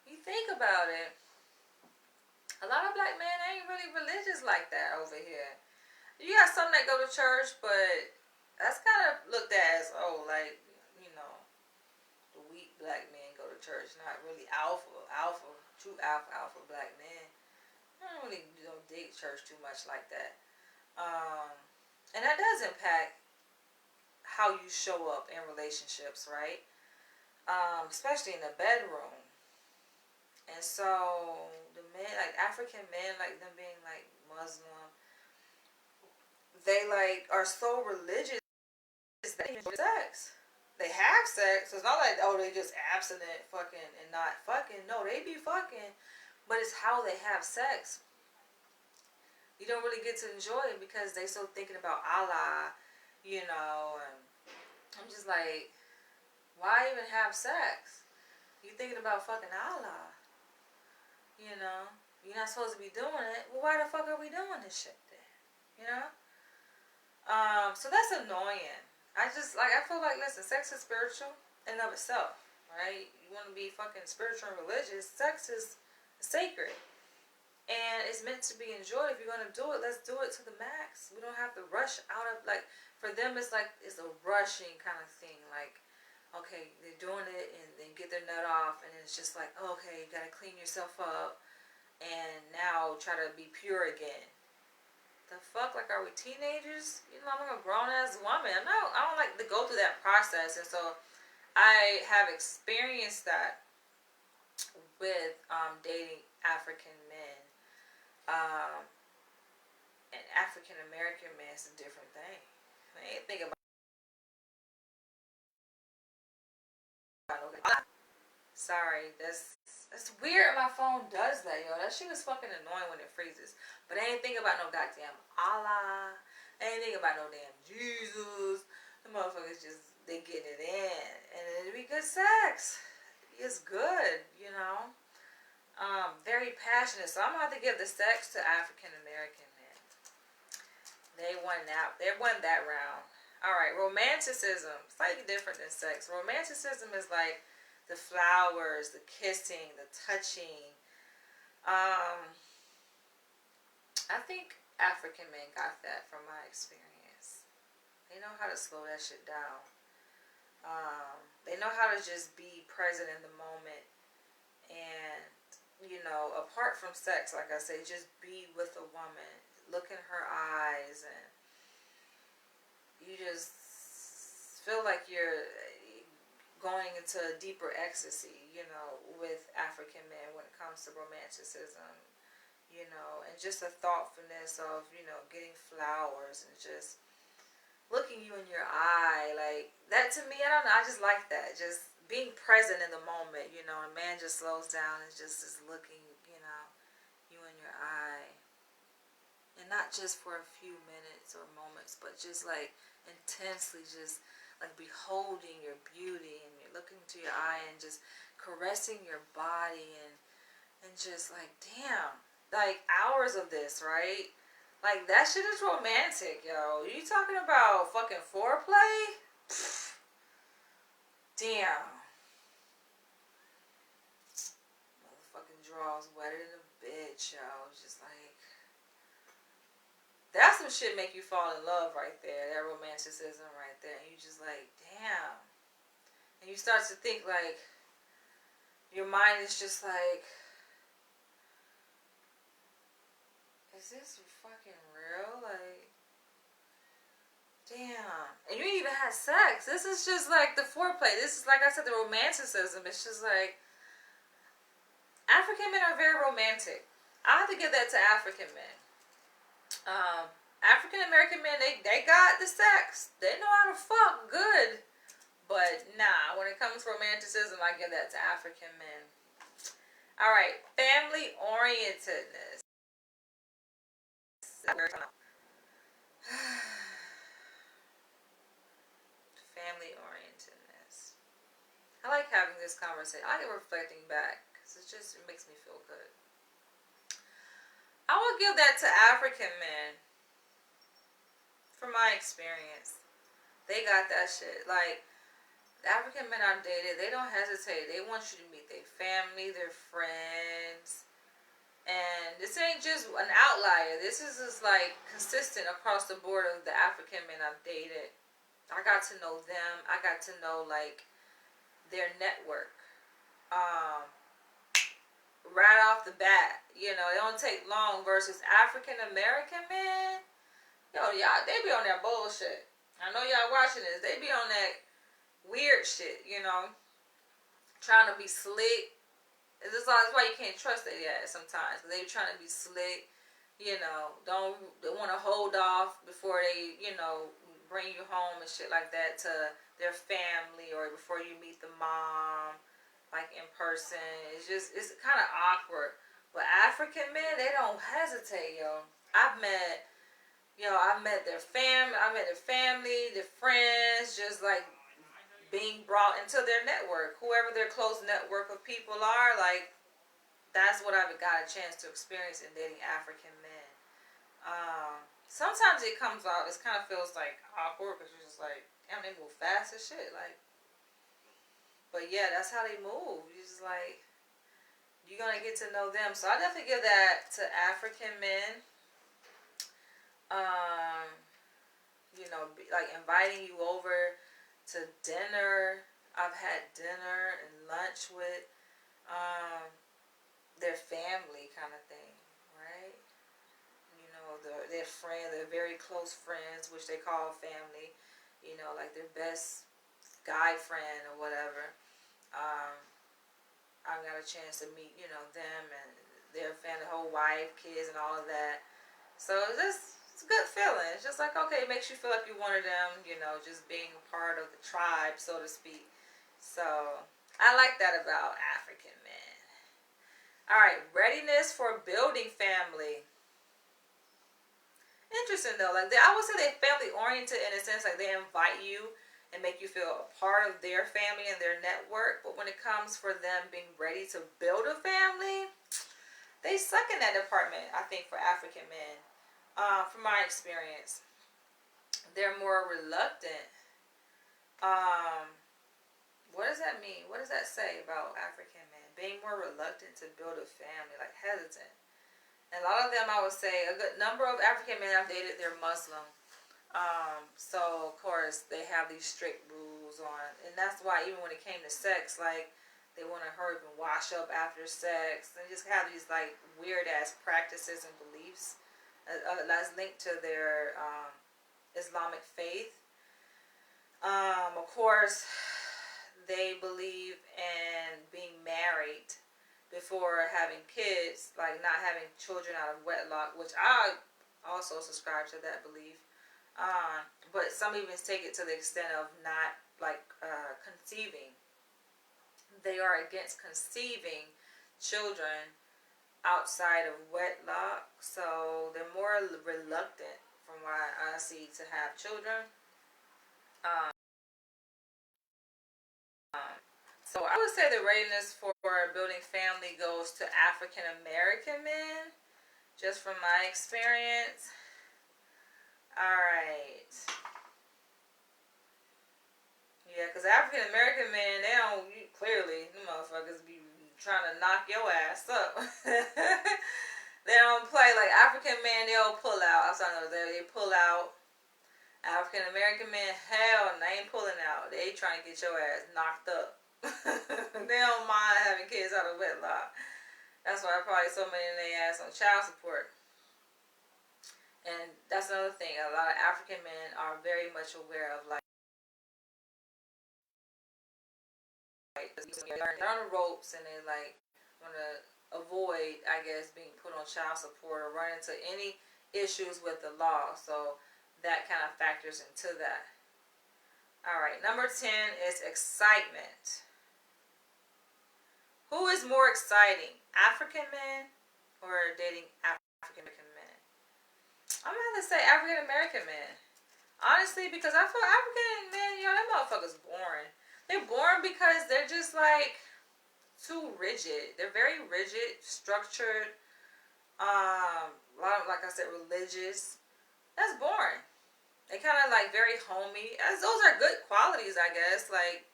you think about it, a lot of black men ain't really religious like that over here. You got some that go to church, but that's kind of looked at as, oh, like, you know, the weak black men go to church, not really true alpha black men. I don't really dig church too much like that. And that does impact how you show up in relationships, right? Especially in the bedroom. And so the men, like African men, like them being like Muslim, they like are so religious that they enjoy sex. They have sex, so it's not like, oh, they just abstinent fucking and not fucking. No, they be fucking, but it's how they have sex. You don't really get to enjoy it because they so thinking about Allah, you know, and I'm just like, why even have sex? You thinking about fucking Allah, you know? You're not supposed to be doing it. Well, why the fuck are we doing this shit then? You know? So that's annoying. I feel like, listen, sex is spiritual in and of itself, right? You want to be fucking spiritual and religious. Sex is sacred. And it's meant to be enjoyed. If you're going to do it, let's do it to the max. We don't have to rush out of, like, for them, it's like, it's a rushing kind of thing. Like, okay, they're doing it and they get their nut off, and it's just like, okay, you got to clean yourself up and now try to be pure again. The fuck? Like, are we teenagers? You know, I'm a grown-ass woman. I don't like to go through that process. And so I have experienced that with dating African men. And African American men is a different thing. I ain't think about sorry, that's weird. My phone does that, yo. That shit is fucking annoying when it freezes. But I ain't think about no goddamn Allah. I ain't think about no damn Jesus. The motherfuckers just, they get it in. And it'll be good sex. It's good, you know. Very passionate. So I'm gonna have to give the sex to African American men. They won that round. Alright, romanticism. Slightly different than sex. Romanticism is like the flowers, the kissing, the touching. I think African men got that from my experience. They know how to slow that shit down. They know how to just be present in the moment. And, you know, apart from sex, like I say, just be with a woman. Look in her eyes, and you just feel like you're going into a deeper ecstasy, you know, with African men when it comes to romanticism, you know, and just a thoughtfulness of, you know, getting flowers and just looking you in your eye, like, that to me, I don't know, I just like that, just being present in the moment, you know, a man just slows down and just is looking, you know, you in your eye, and not just for a few minutes or moments, but just like intensely, just like beholding your beauty, and you're looking to your eye and just caressing your body, and just like, damn, like hours of this, right? Like, that shit is romantic, yo. You talking about fucking foreplay? Pfft. Damn. Motherfucking drawers wetter than a bitch, yo. Just like, that's some shit make you fall in love right there. That romanticism right there. And you just like, damn. And you start to think like, your mind is just like, is this fucking real? Like, damn. And you even had sex. This is just like the foreplay. This is, like I said, the romanticism. It's just like, African men are very romantic. I have to give that to African men. African American men, they got the sex. They know how to fuck good. But nah, when it comes to romanticism, I give that to African men. Alright, family orientedness. Family orientedness. I like having this conversation. I like reflecting back because it makes me feel good. I will give that to African men. From my experience, they got that shit. Like, the African men I've dated, they don't hesitate. They want you to meet their family, their friends. And this ain't just an outlier. This is just like consistent across the board of the African men I've dated. I got to know them. I got to know like their network. Right off the bat. You know, it don't take long versus African American men. Yo, y'all, they be on that bullshit. I know y'all watching this. They be on that weird shit, you know. Trying to be slick. That's why you can't trust their ass sometimes. They be trying to be slick. You know, they want to hold off before they, you know, bring you home and shit like that to their family or before you meet the mom, like in person. It's kind of awkward. But African men, they don't hesitate, yo. I've met their family, their friends, just like being brought into their network. Whoever their close network of people are, like, that's what I've got a chance to experience in dating African men. Sometimes it comes out, it kind of feels like awkward because you're just like, damn, they move fast as shit. Like, but yeah, that's how they move. You're just like, you're going to get to know them. So I definitely give that to African men. You know, like inviting you over to dinner. I've had dinner and lunch with their family kind of thing, right? You know, their friend, their very close friends, which they call family. You know, like their best guy friend or whatever. I've got a chance to meet, you know, them and their family, whole wife, kids, and all of that. So it's a good feeling. It's just like, okay, it makes you feel like you're one of them, you know, just being a part of the tribe, so to speak. So I like that about African men. Alright, readiness for building family. Interesting though. Like I would say they're family oriented in a sense, like they invite you and make you feel a part of their family and their network. But when it comes for them being ready to build a family, they suck in that department, I think, for African men. From my experience, they're more reluctant. What does that mean? What does that say about African men? Being more reluctant to build a family, like hesitant. And a lot of them, I would say, a good number of African men I've dated, they're Muslim. So, of course, they have these strict rules on, and that's why even when it came to sex, like, they want to hurry up and wash up after sex. They just have these, like, weird-ass practices and beliefs that's linked to their Islamic faith. Of course, they believe in being married before having kids, like not having children out of wedlock, which I also subscribe to that belief. But some even take it to the extent of not like conceiving. They are against conceiving children outside of wedlock, so they're more reluctant, from what I see, to have children. Um, so I would say the readiness for building family goes to African American men, just from my experience. Alright. Yeah, because African American men, they don't, clearly, the motherfuckers be trying to knock your ass up. They don't play like African men, they'll pull out. I'm sorry, they pull out. African American men, hell, they ain't pulling out. They trying to get your ass knocked up. They don't mind having kids out of wedlock. That's why probably so many of they ass on child support. And that's another thing. A lot of African men are very much aware of like they're on the ropes and they like want to avoid, I guess, being put on child support or run into any issues with the law. So that kind of factors into that. All right, number 10 is excitement. Who is more exciting, African men or dating African American men? I'm gonna have to say African American men. Honestly, because I feel African men, them motherfuckers boring. They're boring because they're just like too rigid. They're very rigid, structured. A lot of, like I said, religious. That's boring. They kind of like very homey. As those are good qualities, I guess. Like,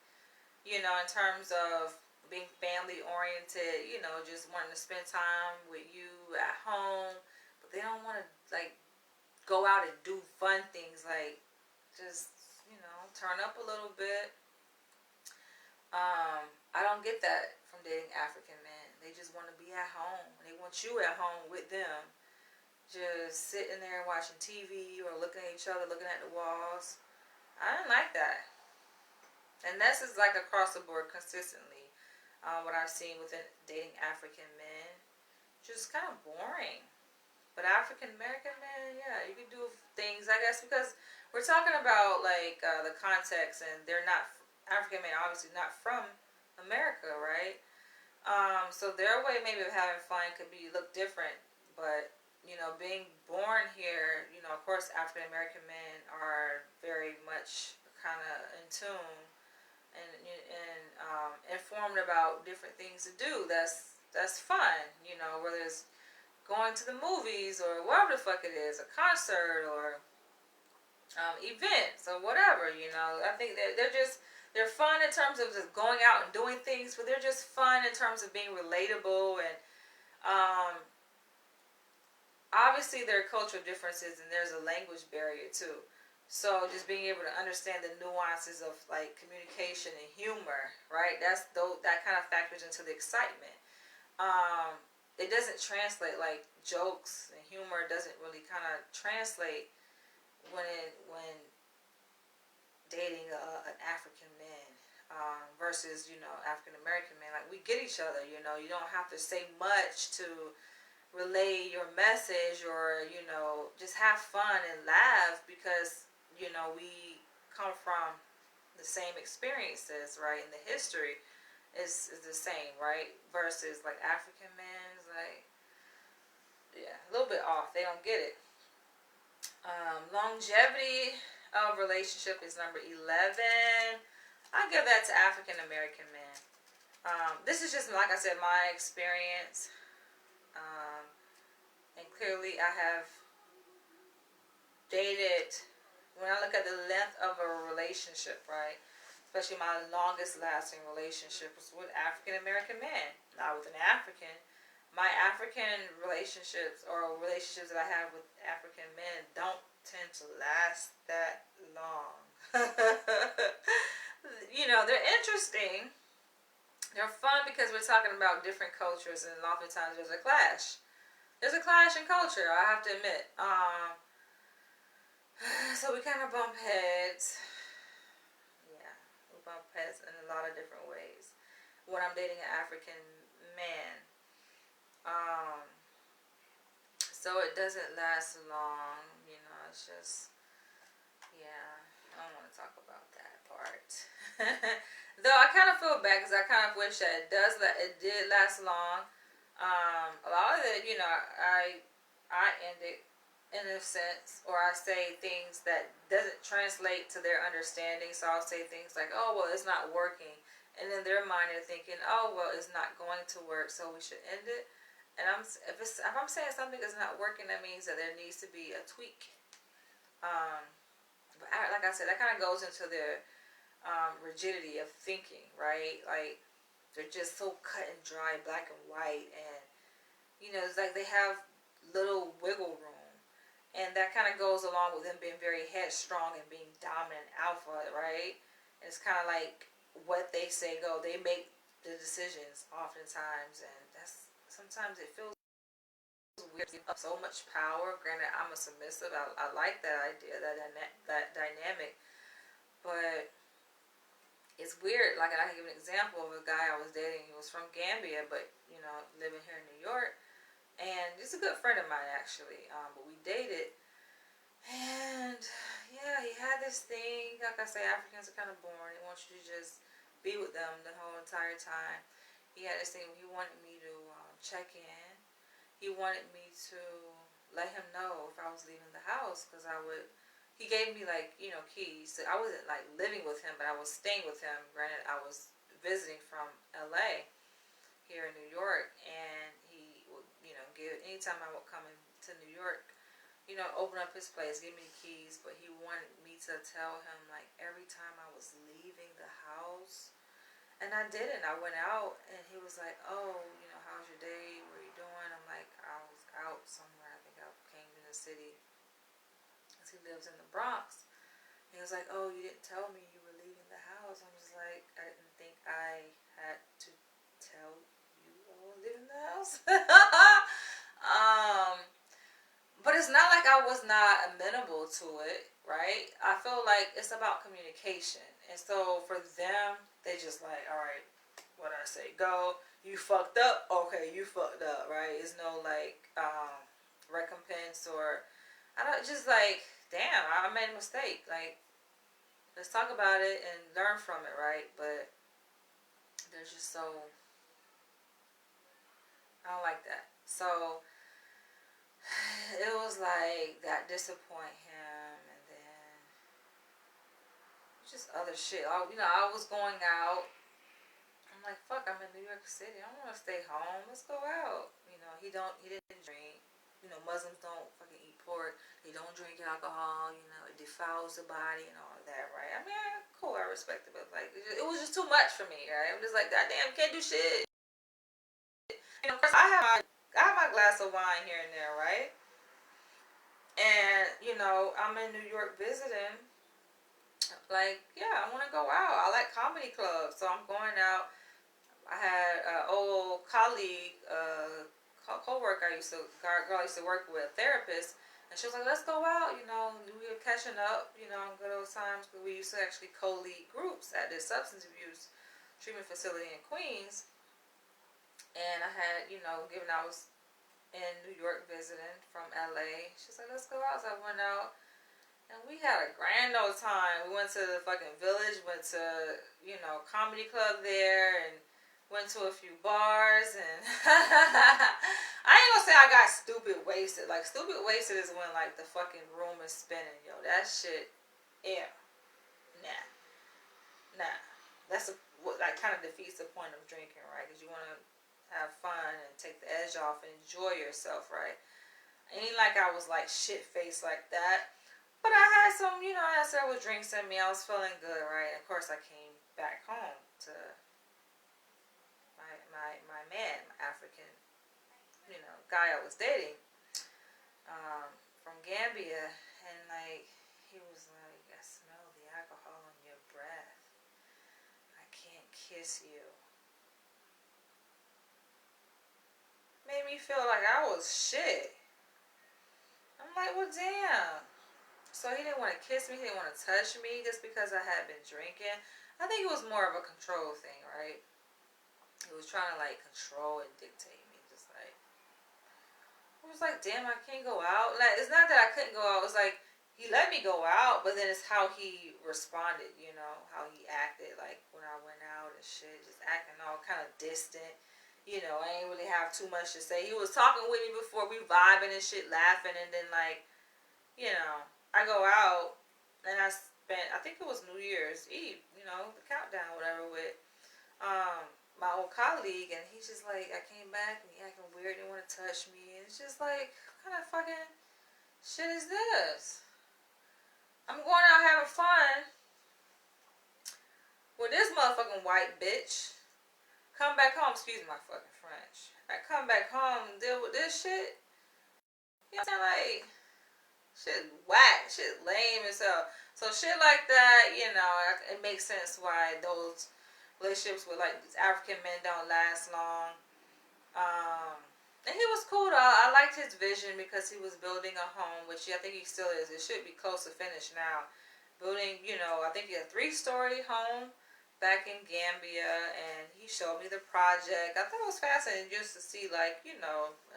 in terms of being family oriented, just wanting to spend time with you at home. But they don't want to like go out and do fun things like just, turn up a little bit. I don't get that from dating African men. They just want to be at home. They want you at home with them. Just sitting there watching TV or looking at each other, looking at the walls. I didn't like that. And this is like across the board consistently. What I've seen within dating African men. Just kind of boring. But African American men, yeah, you can do things, I guess, because we're talking about like the context, and they're not African men, obviously not from America, right? So their way maybe of having fun could look different, but being born here, of course, African American men are very much kind of in tune and informed about different things to do. That's fun, whether it's going to the movies or whatever the fuck it is, a concert or events or whatever, I think they're fun in terms of just going out and doing things, but they're just fun in terms of being relatable and obviously there are cultural differences and there's a language barrier too. So just being able to understand the nuances of like communication and humor, right? That kind of factors into the excitement. It doesn't translate like jokes and humor doesn't really kind of translate when dating an African man versus African American man. Like we get each other. You don't have to say much to relay your message or just have fun and laugh because we come from the same experiences, right? And the history is the same, right? Versus like African men, like, yeah, a little bit off. They don't get it. Longevity of relationship is number 11. I give that to African American men. This is just, like I said, my experience. And clearly I have dated, when I look at the length of a relationship, right? Especially my longest lasting relationship was with African American men, not with an African. My African relationships or relationships that I have with African men don't tend to last that long. They're interesting. They're fun because we're talking about different cultures, and oftentimes there's a clash. There's a clash in culture, I have to admit. So we kind of bump heads. Yeah, we bump heads in a lot of different ways. When I'm dating an African man. So it doesn't last long, it's just, yeah, I don't want to talk about that part. Though I kind of feel bad because I kind of wish that it did last long. A lot of it, I end it in a sense, or I say things that doesn't translate to their understanding. So I'll say things like, "Oh, well, it's not working," and in their mind they're thinking, "Oh, well, it's not going to work, so we should end it." And if I'm saying something is not working, that means that there needs to be a tweak. But like I said, that kind of goes into their rigidity of thinking, right? Like they're just so cut and dry, black and white, and it's like they have little wiggle room, and that kind of goes along with them being very headstrong and being dominant alpha, right? And it's kind of like what they say go. They make the decisions oftentimes, and that's sometimes it feels weird. So much power. Granted, I'm a submissive. I like that idea, that dynamic, but it's weird. Like, I can give an example of a guy I was dating. He was from Gambia, but living here in New York, and he's a good friend of mine actually. But we dated, and yeah, he had this thing. Like I say, Africans are kind of boring. He wants you to just be with them the whole entire time. He had this thing. He wanted me to check in. He wanted me to let him know if I was leaving the house, because I would. He gave me keys. So I wasn't like living with him, but I was staying with him. Granted, I was visiting from LA here in New York, and he would give anytime I would come into New York, open up his place, give me the keys. But he wanted me to tell him like every time I was leaving the house. And I didn't. I went out, and he was like, "Oh, how's your day? What are you doing?" I'm like, "I was out somewhere. I think I came in the city." Because he lives in the Bronx. He was like, "Oh, you didn't tell me you were leaving the house." I'm just like, I didn't think I had to tell you I was leaving the house. But it's not like I was not amenable to it, right? I feel like it's about communication. And so for them, they just like, all right, what I say, go. You fucked up? Okay, you fucked up, right? It's no like recompense, or I don't, just like, damn, I made a mistake. Like, let's talk about it and learn from it, right? But they're just so, I don't like that. So it was like that disappoint him, and then just other shit. I was going out. I'm like, fuck, I'm in New York City. I don't want to stay home. Let's go out. He didn't drink. Muslims don't fucking eat pork. They don't drink alcohol. It defiles the body and all of that, right? I mean, cool, I respect it, but like, it was just too much for me, right? I'm just like, goddamn, can't do shit. Of course, I have my glass of wine here and there, right? And I'm in New York visiting. Like, yeah, I want to go out. I like comedy clubs, so I'm going out. I had an old colleague, co-worker girl I used to work with, therapist, and she was like, "Let's go out." We were catching up. In good old times, because we used to actually co-lead groups at this substance abuse treatment facility in Queens. And I had, given I was in New York visiting from LA. She's like, "Let's go out." So I went out, and we had a grand old time. We went to the fucking village, went to, comedy club there, and went to a few bars, and I ain't gonna say I got stupid wasted. Like, stupid wasted is when, like, the fucking room is spinning, yo. That shit, yeah. Nah. That's what, like, kind of defeats the point of drinking, right? Because you want to have fun and take the edge off and enjoy yourself, right? Ain't like I was, like, shit-faced like that. But I had some, I had several drinks in me. I was feeling good, right? Of course, I came back home to my man, my African, guy I was dating, from Gambia. And, like, he was like, "I smell the alcohol in your breath. I can't kiss you." Made me feel like I was shit. I'm like, well, damn. So he didn't want to kiss me. He didn't want to touch me just because I had been drinking. I think it was more of a control thing, right? He was trying to, like, control and dictate me. Just like, I was like, damn, I can't go out. Like, it's not that I couldn't go out. It was like, he let me go out, but then it's how he responded, how he acted. Like, when I went out and shit, just acting all kind of distant. I ain't really have too much to say. He was talking with me before, we vibing and shit, laughing, and then, like, I go out, and I spent, I think it was New Year's Eve, the countdown, whatever, with my old colleague, and he's just like, I came back, and he acting weird, didn't want to touch me, and it's just like, what kind of fucking shit is this? I'm going out having fun with this motherfucking white bitch. Come back home, excuse my fucking French. I come back home and deal with this shit. You know what I'm saying? Like, shit whack, shit lame as hell. So shit like that, it makes sense why those relationships with like these African men don't last long. Um, and he was cool though. I liked his vision because he was building a home, which I think he still is. It should be close to finish now. Building, I think he had a 3-story home back in Gambia, and he showed me the project. I thought it was fascinating just to see, like, a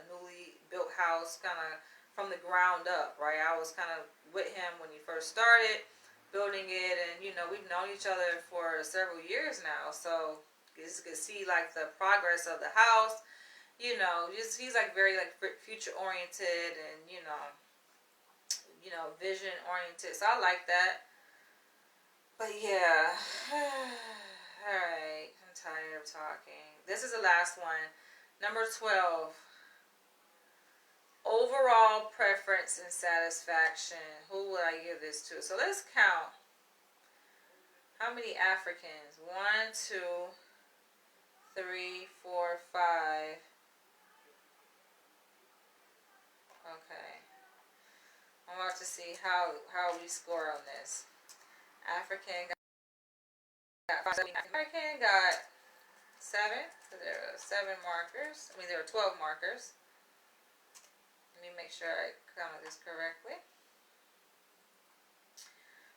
newly built house kind of from the ground up, right? I was kind of with him when he first started building it, and, we've known each other for several years now, so you just could see, like, the progress of the house. He's like very like future oriented and vision oriented. So I like that. But yeah, all right. I'm tired of talking. This is the last one. Number 12. Overall preference and satisfaction. Who would I give this to? So let's count. How many Africans? 1, 2, 3, 4, 5. Okay. I want to see how we score on this. African got 5. American got 7. So there are 7 markers. I mean, there are 12 markers. Let me make sure I counted this correctly.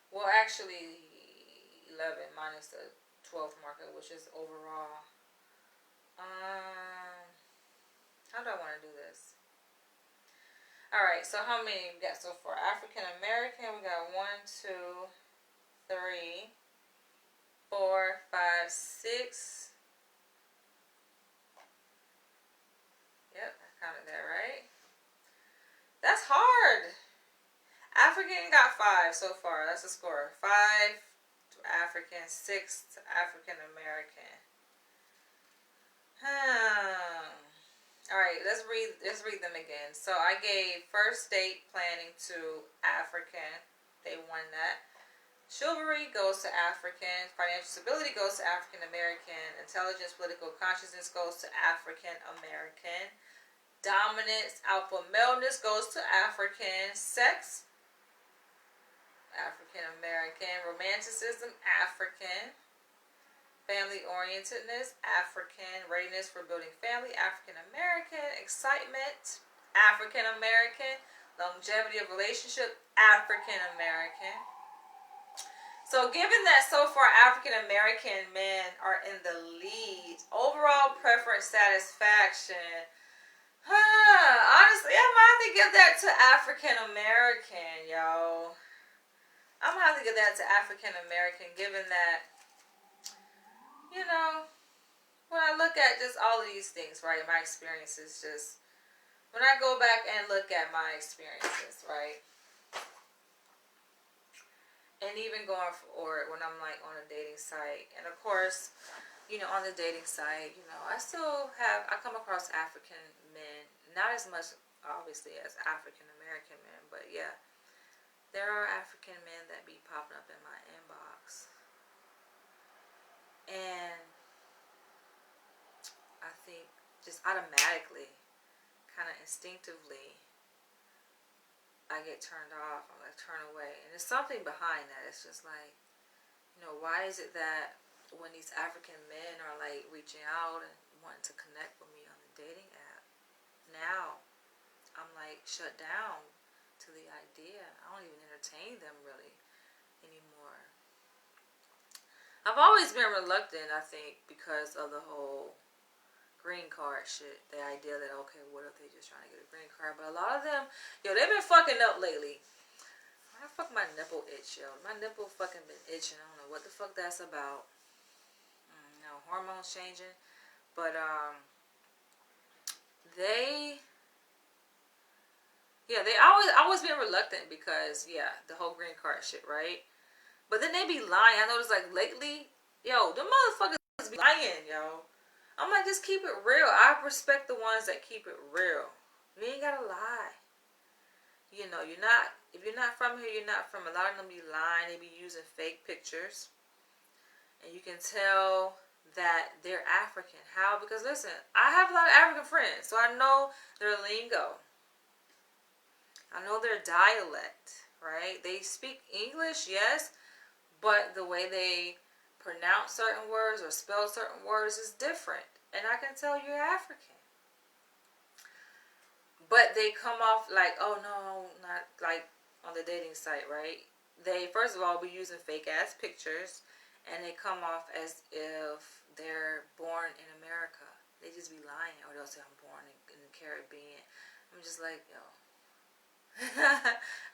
Well, actually, 11 minus the 12th marker, which is overall. How do I want to do this? Alright, so how many we got so far? African American, we got 1, 2, 3, 4, 5, 6. Yep, I counted that right. That's hard. African got 5 so far. That's the score. 5 to African, 6 to African American. Alright, let's read them again. So I gave first date planning to African. They won that. Chivalry goes to African. Financial stability goes to African American. Intelligence, political consciousness goes to African American. Dominance, alpha maleness goes to African. Sex, African American. Romanticism, African. Family orientedness, African. Readiness for building family, African American. Excitement, African American. Longevity of relationship, African American. So given that so far African American men are in the lead, overall preference satisfaction, honestly, I'm gonna have to give that to African American, yo. I'm gonna have to give that to African American, given that, when I look at just all of these things, right, my experiences, just when I go back and look at my experiences, right, and even going forward when I'm like on a dating site, and of course, on the dating site, I come across African men, not as much obviously as African American men, but yeah, there are African men that be popping up in my inbox, and I think just automatically, kind of instinctively, I get turned off. I'm like, turn away. And there's something behind that. It's just like, why is it that when these African men are like reaching out and wanting to connect with me on the dating app, now I'm like shut down to the idea. I don't even entertain them really anymore. I've always been reluctant, I think, because of the whole green card shit. The idea that, okay, what if they just trying to get a green card? But a lot of them, they've been fucking up lately. I fuck my nipple itch, yo. My nipple fucking been itching. I don't know what the fuck that's about. Hormones changing. But, they always been reluctant because, the whole green card shit, right? But then they be lying. I noticed, like, lately, yo, the motherfuckers be lying, yo. I'm like, just keep it real. I respect the ones that keep it real. You ain't gotta lie. You're not, if you're not from here, you're not from. A lot of them be lying. They be using fake pictures. And you can tell that they're African. How? Because listen, I have a lot of African friends. So I know their lingo. I know their dialect, right? They speak English, yes. But the way they pronounce certain words or spell certain words is different. And I can tell you're African. But they come off like, oh no, not like on the dating site, right? They, first of all, be using fake ass pictures, and they come off as if they're born in America. They just be lying, or they'll say I'm born in the Caribbean. I'm just like, yo.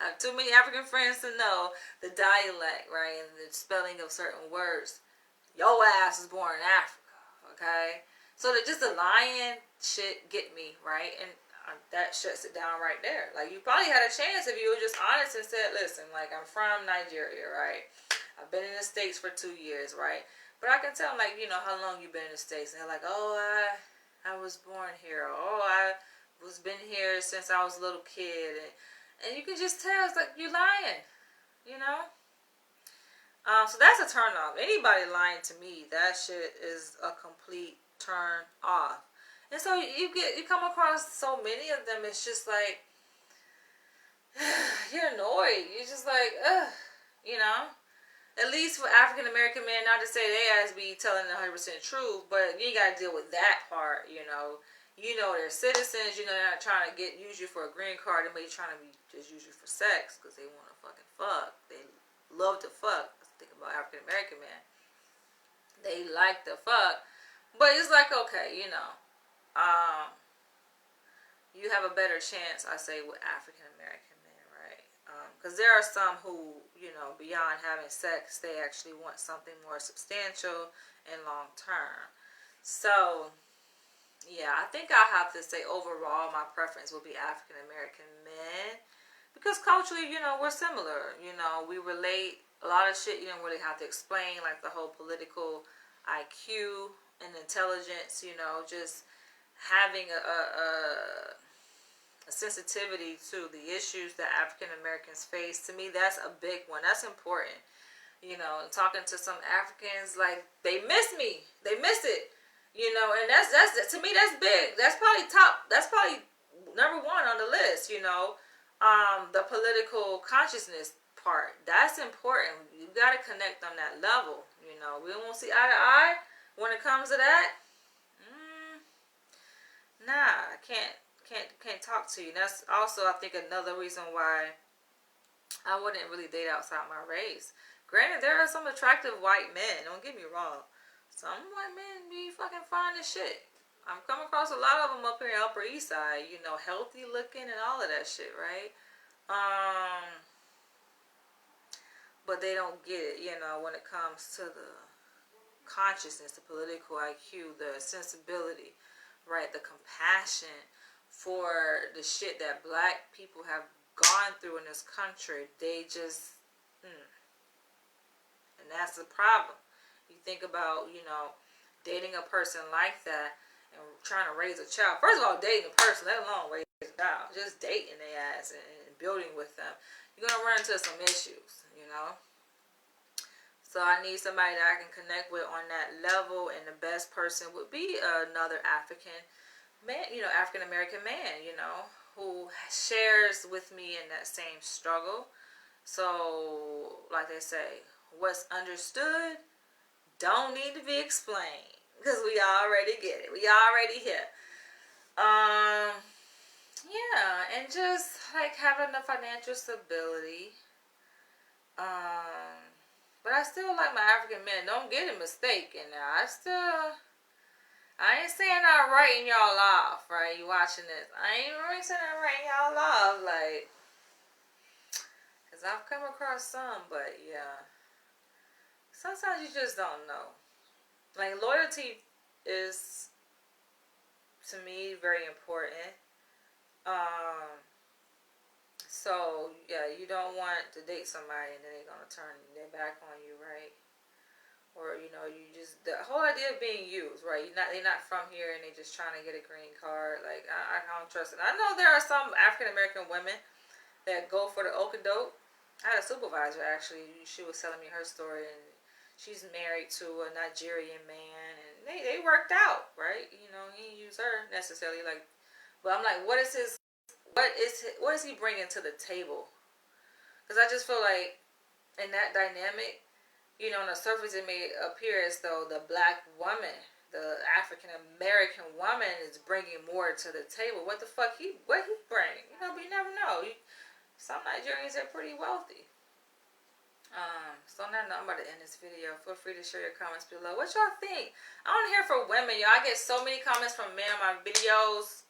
I have too many African friends to know the dialect, right, and the spelling of certain words. Your ass is born in Africa, okay? So that just the lying shit get me, right? And that shuts it down right there. Like, you probably had a chance if you were just honest and said, listen, like, I'm from Nigeria, right? I've been in the States for 2 years, right? But I can tell, like, you know, how long you've been in the States. And they're like, oh, I was born here. Oh, I was been here since I was a little kid. And you can just tell, it's like, you're lying, you know? So that's a turn off. Anybody lying to me, that shit is a complete turn off. And so you come across so many of them, it's just like, you're annoyed. You're just like, ugh, you know? At least for African American men, not to say they as be telling the 100% truth, but you gotta deal with that part, you know. You know they're citizens, you know they're not trying to use you for a green card, they may be trying to just use you for sex, because they want to fucking fuck. They love to fuck. Think about African American men. They like to fuck. But it's like, okay, you know, you have a better chance, I say, with African American men, right? Because there are some who, you know, beyond having sex, they actually want something more substantial and long term. So, yeah, I think I have to say overall my preference will be African American men. Because culturally, you know, we're similar. You know, we relate. A lot of shit you don't really have to explain, like the whole political IQ and intelligence, you know, just having a sensitivity to the issues that African Americans face. To me, that's a big one. That's important. You know, talking to some Africans, like, they miss me. They miss it. You know, and that's to me, that's big. That's probably number one on the list, you know. The political consciousness part, that's important. You got to connect on that level, you know. We won't see eye to eye when it comes to that. Nah, I can't talk to you. That's also, I think, another reason why I wouldn't really date outside my race. Granted, there are some attractive white men, don't get me wrong. Some white men be fucking fine as shit. I'm coming across a lot of them up here in Upper East Side, you know, healthy looking and all of that shit, right? But they don't get it, you know, when it comes to the consciousness, the political IQ, the sensibility, right? The compassion for the shit that black people have gone through in this country. They just, and that's the problem. You think about, you know, dating a person like that and trying to raise a child. First of all, dating a person, let alone raise a child. Just dating their ass and building with them. You're going to run into some issues, you know. So I need somebody that I can connect with on that level. And the best person would be another African man, you know, African American man, you know, who shares with me in that same struggle. So, like they say, what's understood don't need to be explained, because we already get it. We already here. Yeah, and just like having the financial stability. But I still like my African men. Don't get it mistaken now. I ain't saying I'm writing y'all off, right? You watching this. I ain't really saying I'm writing y'all off, like, because I've come across some, but yeah. Sometimes you just don't know. Like, loyalty is, to me, very important. So, yeah, you don't want to date somebody and then they're going to turn their back on you, right? Or, you know, you just, the whole idea of being used, right? They're not from here and they're just trying to get a green card. Like, I don't trust it. I know there are some African-American women that go for the okadoke. I had a supervisor, actually. She was telling me her story, and she's married to a Nigerian man, and they worked out, right? You know, he didn't use her necessarily, like, but I'm like, what is he bringing to the table? Because I just feel like in that dynamic, you know, on the surface it may appear as though the black woman, the African American woman, is bringing more to the table. What the fuck what he bring? You know, but you never know. Some Nigerians are pretty wealthy. So on that note, I'm about to end this video. Feel free to share your comments below. What y'all think? I want to hear from women, y'all. I get so many comments from men on my videos.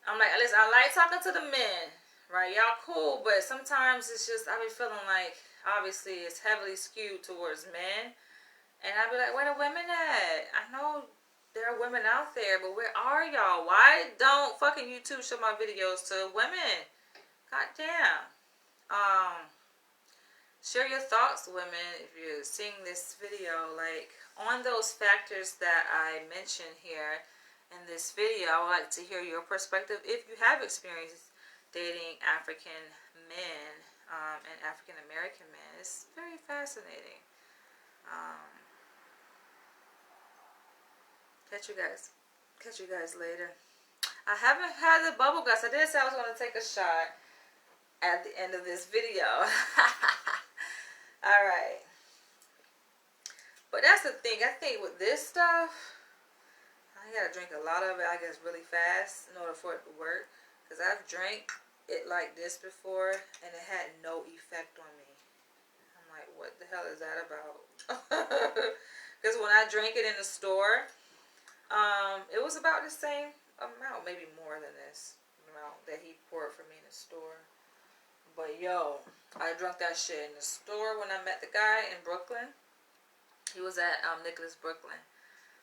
I'm like, listen, I like talking to the men, right? Y'all cool, but sometimes it's just, I be feeling like, obviously, it's heavily skewed towards men. And I be like, where the women at? I know there are women out there, but where are y'all? Why don't fucking YouTube show my videos to women? God damn. Share your thoughts, women, if you're seeing this video, like, on those factors that I mentioned here in this video. I would like to hear your perspective if you have experienced dating African men and African American men. It's very fascinating. Catch you guys later. I haven't had the bubble guts. I did say I was going to take a shot at the end of this video. Alright. But that's the thing. I think with this stuff, I gotta drink a lot of it, I guess, really fast in order for it to work. Because I've drank it like this before, and it had no effect on me. I'm like, what the hell is that about? Because when I drank it in the store, it was about the same amount, maybe more than this amount that he poured for me in the store. But yo, I drank that shit in the store when I met the guy in Brooklyn. He was at Nicholas Brooklyn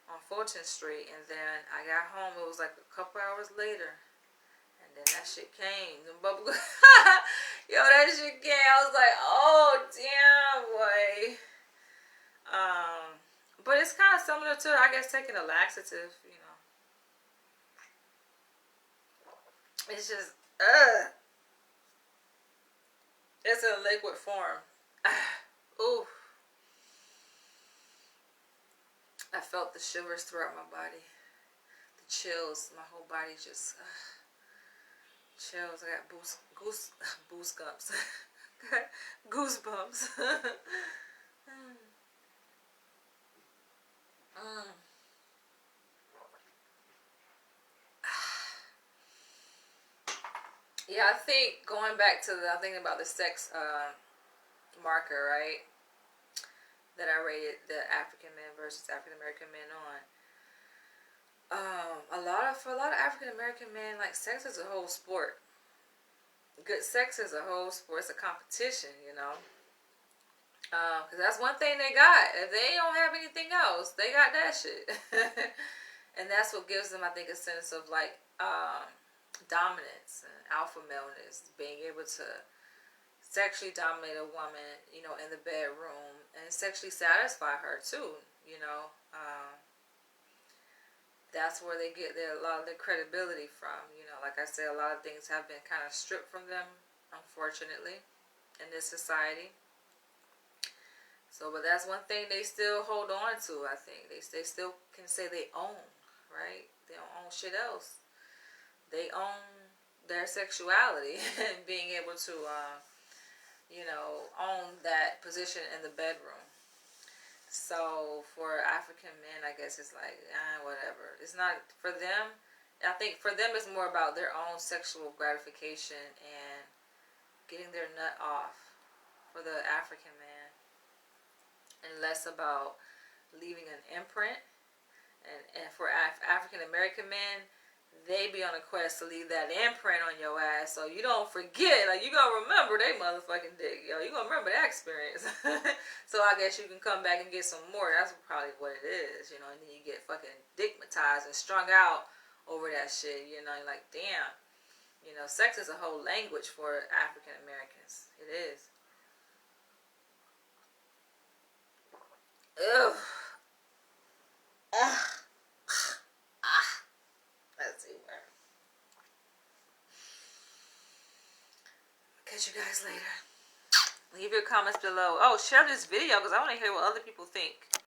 on Fulton Street, and then I got home. It was like a couple hours later, and then that shit came. The bubble, yo, that shit came. I was like, oh damn, boy. But it's kind of similar to, I guess, taking a laxative. You know, it's just it's in liquid form. Ooh. I felt the shivers throughout my body. The chills. My whole body just chills. I got goosebumps. Goosebumps. Yeah, I think going back to I'm thinking about the sex marker, right? That I rated the African men versus African American men on. For a lot of African American men, like, sex is a whole sport. Good sex is a whole sport. It's a competition, you know. Because that's one thing they got. If they don't have anything else, they got that shit. And that's what gives them, I think, a sense of, like, dominance and alpha maleness, being able to sexually dominate a woman, you know, in the bedroom, and sexually satisfy her too, you know. That's where they get a lot of their credibility from, you know. Like I said, a lot of things have been kind of stripped from them, unfortunately, in this society. So, but that's one thing they still hold on to, I think. They still can say they own, right? They don't own shit else. They own their sexuality and being able to, you know, own that position in the bedroom. So for African men, I guess it's like, whatever. It's not for them. I think for them it's more about their own sexual gratification and getting their nut off for the African man, and less about leaving an imprint. And for African American men, they be on a quest to leave that imprint on your ass, so you don't forget. Like, you gonna remember they motherfucking dick, yo. You gonna remember that experience. So I guess you can come back and get some more. That's probably what it is, you know. And then you get fucking dickmatized and strung out over that shit, you know. You're like, damn, you know, sex is a whole language for African Americans. It is. Ugh. Let's see where. Catch you guys later. Leave your comments below. Oh, share this video because I want to hear what other people think.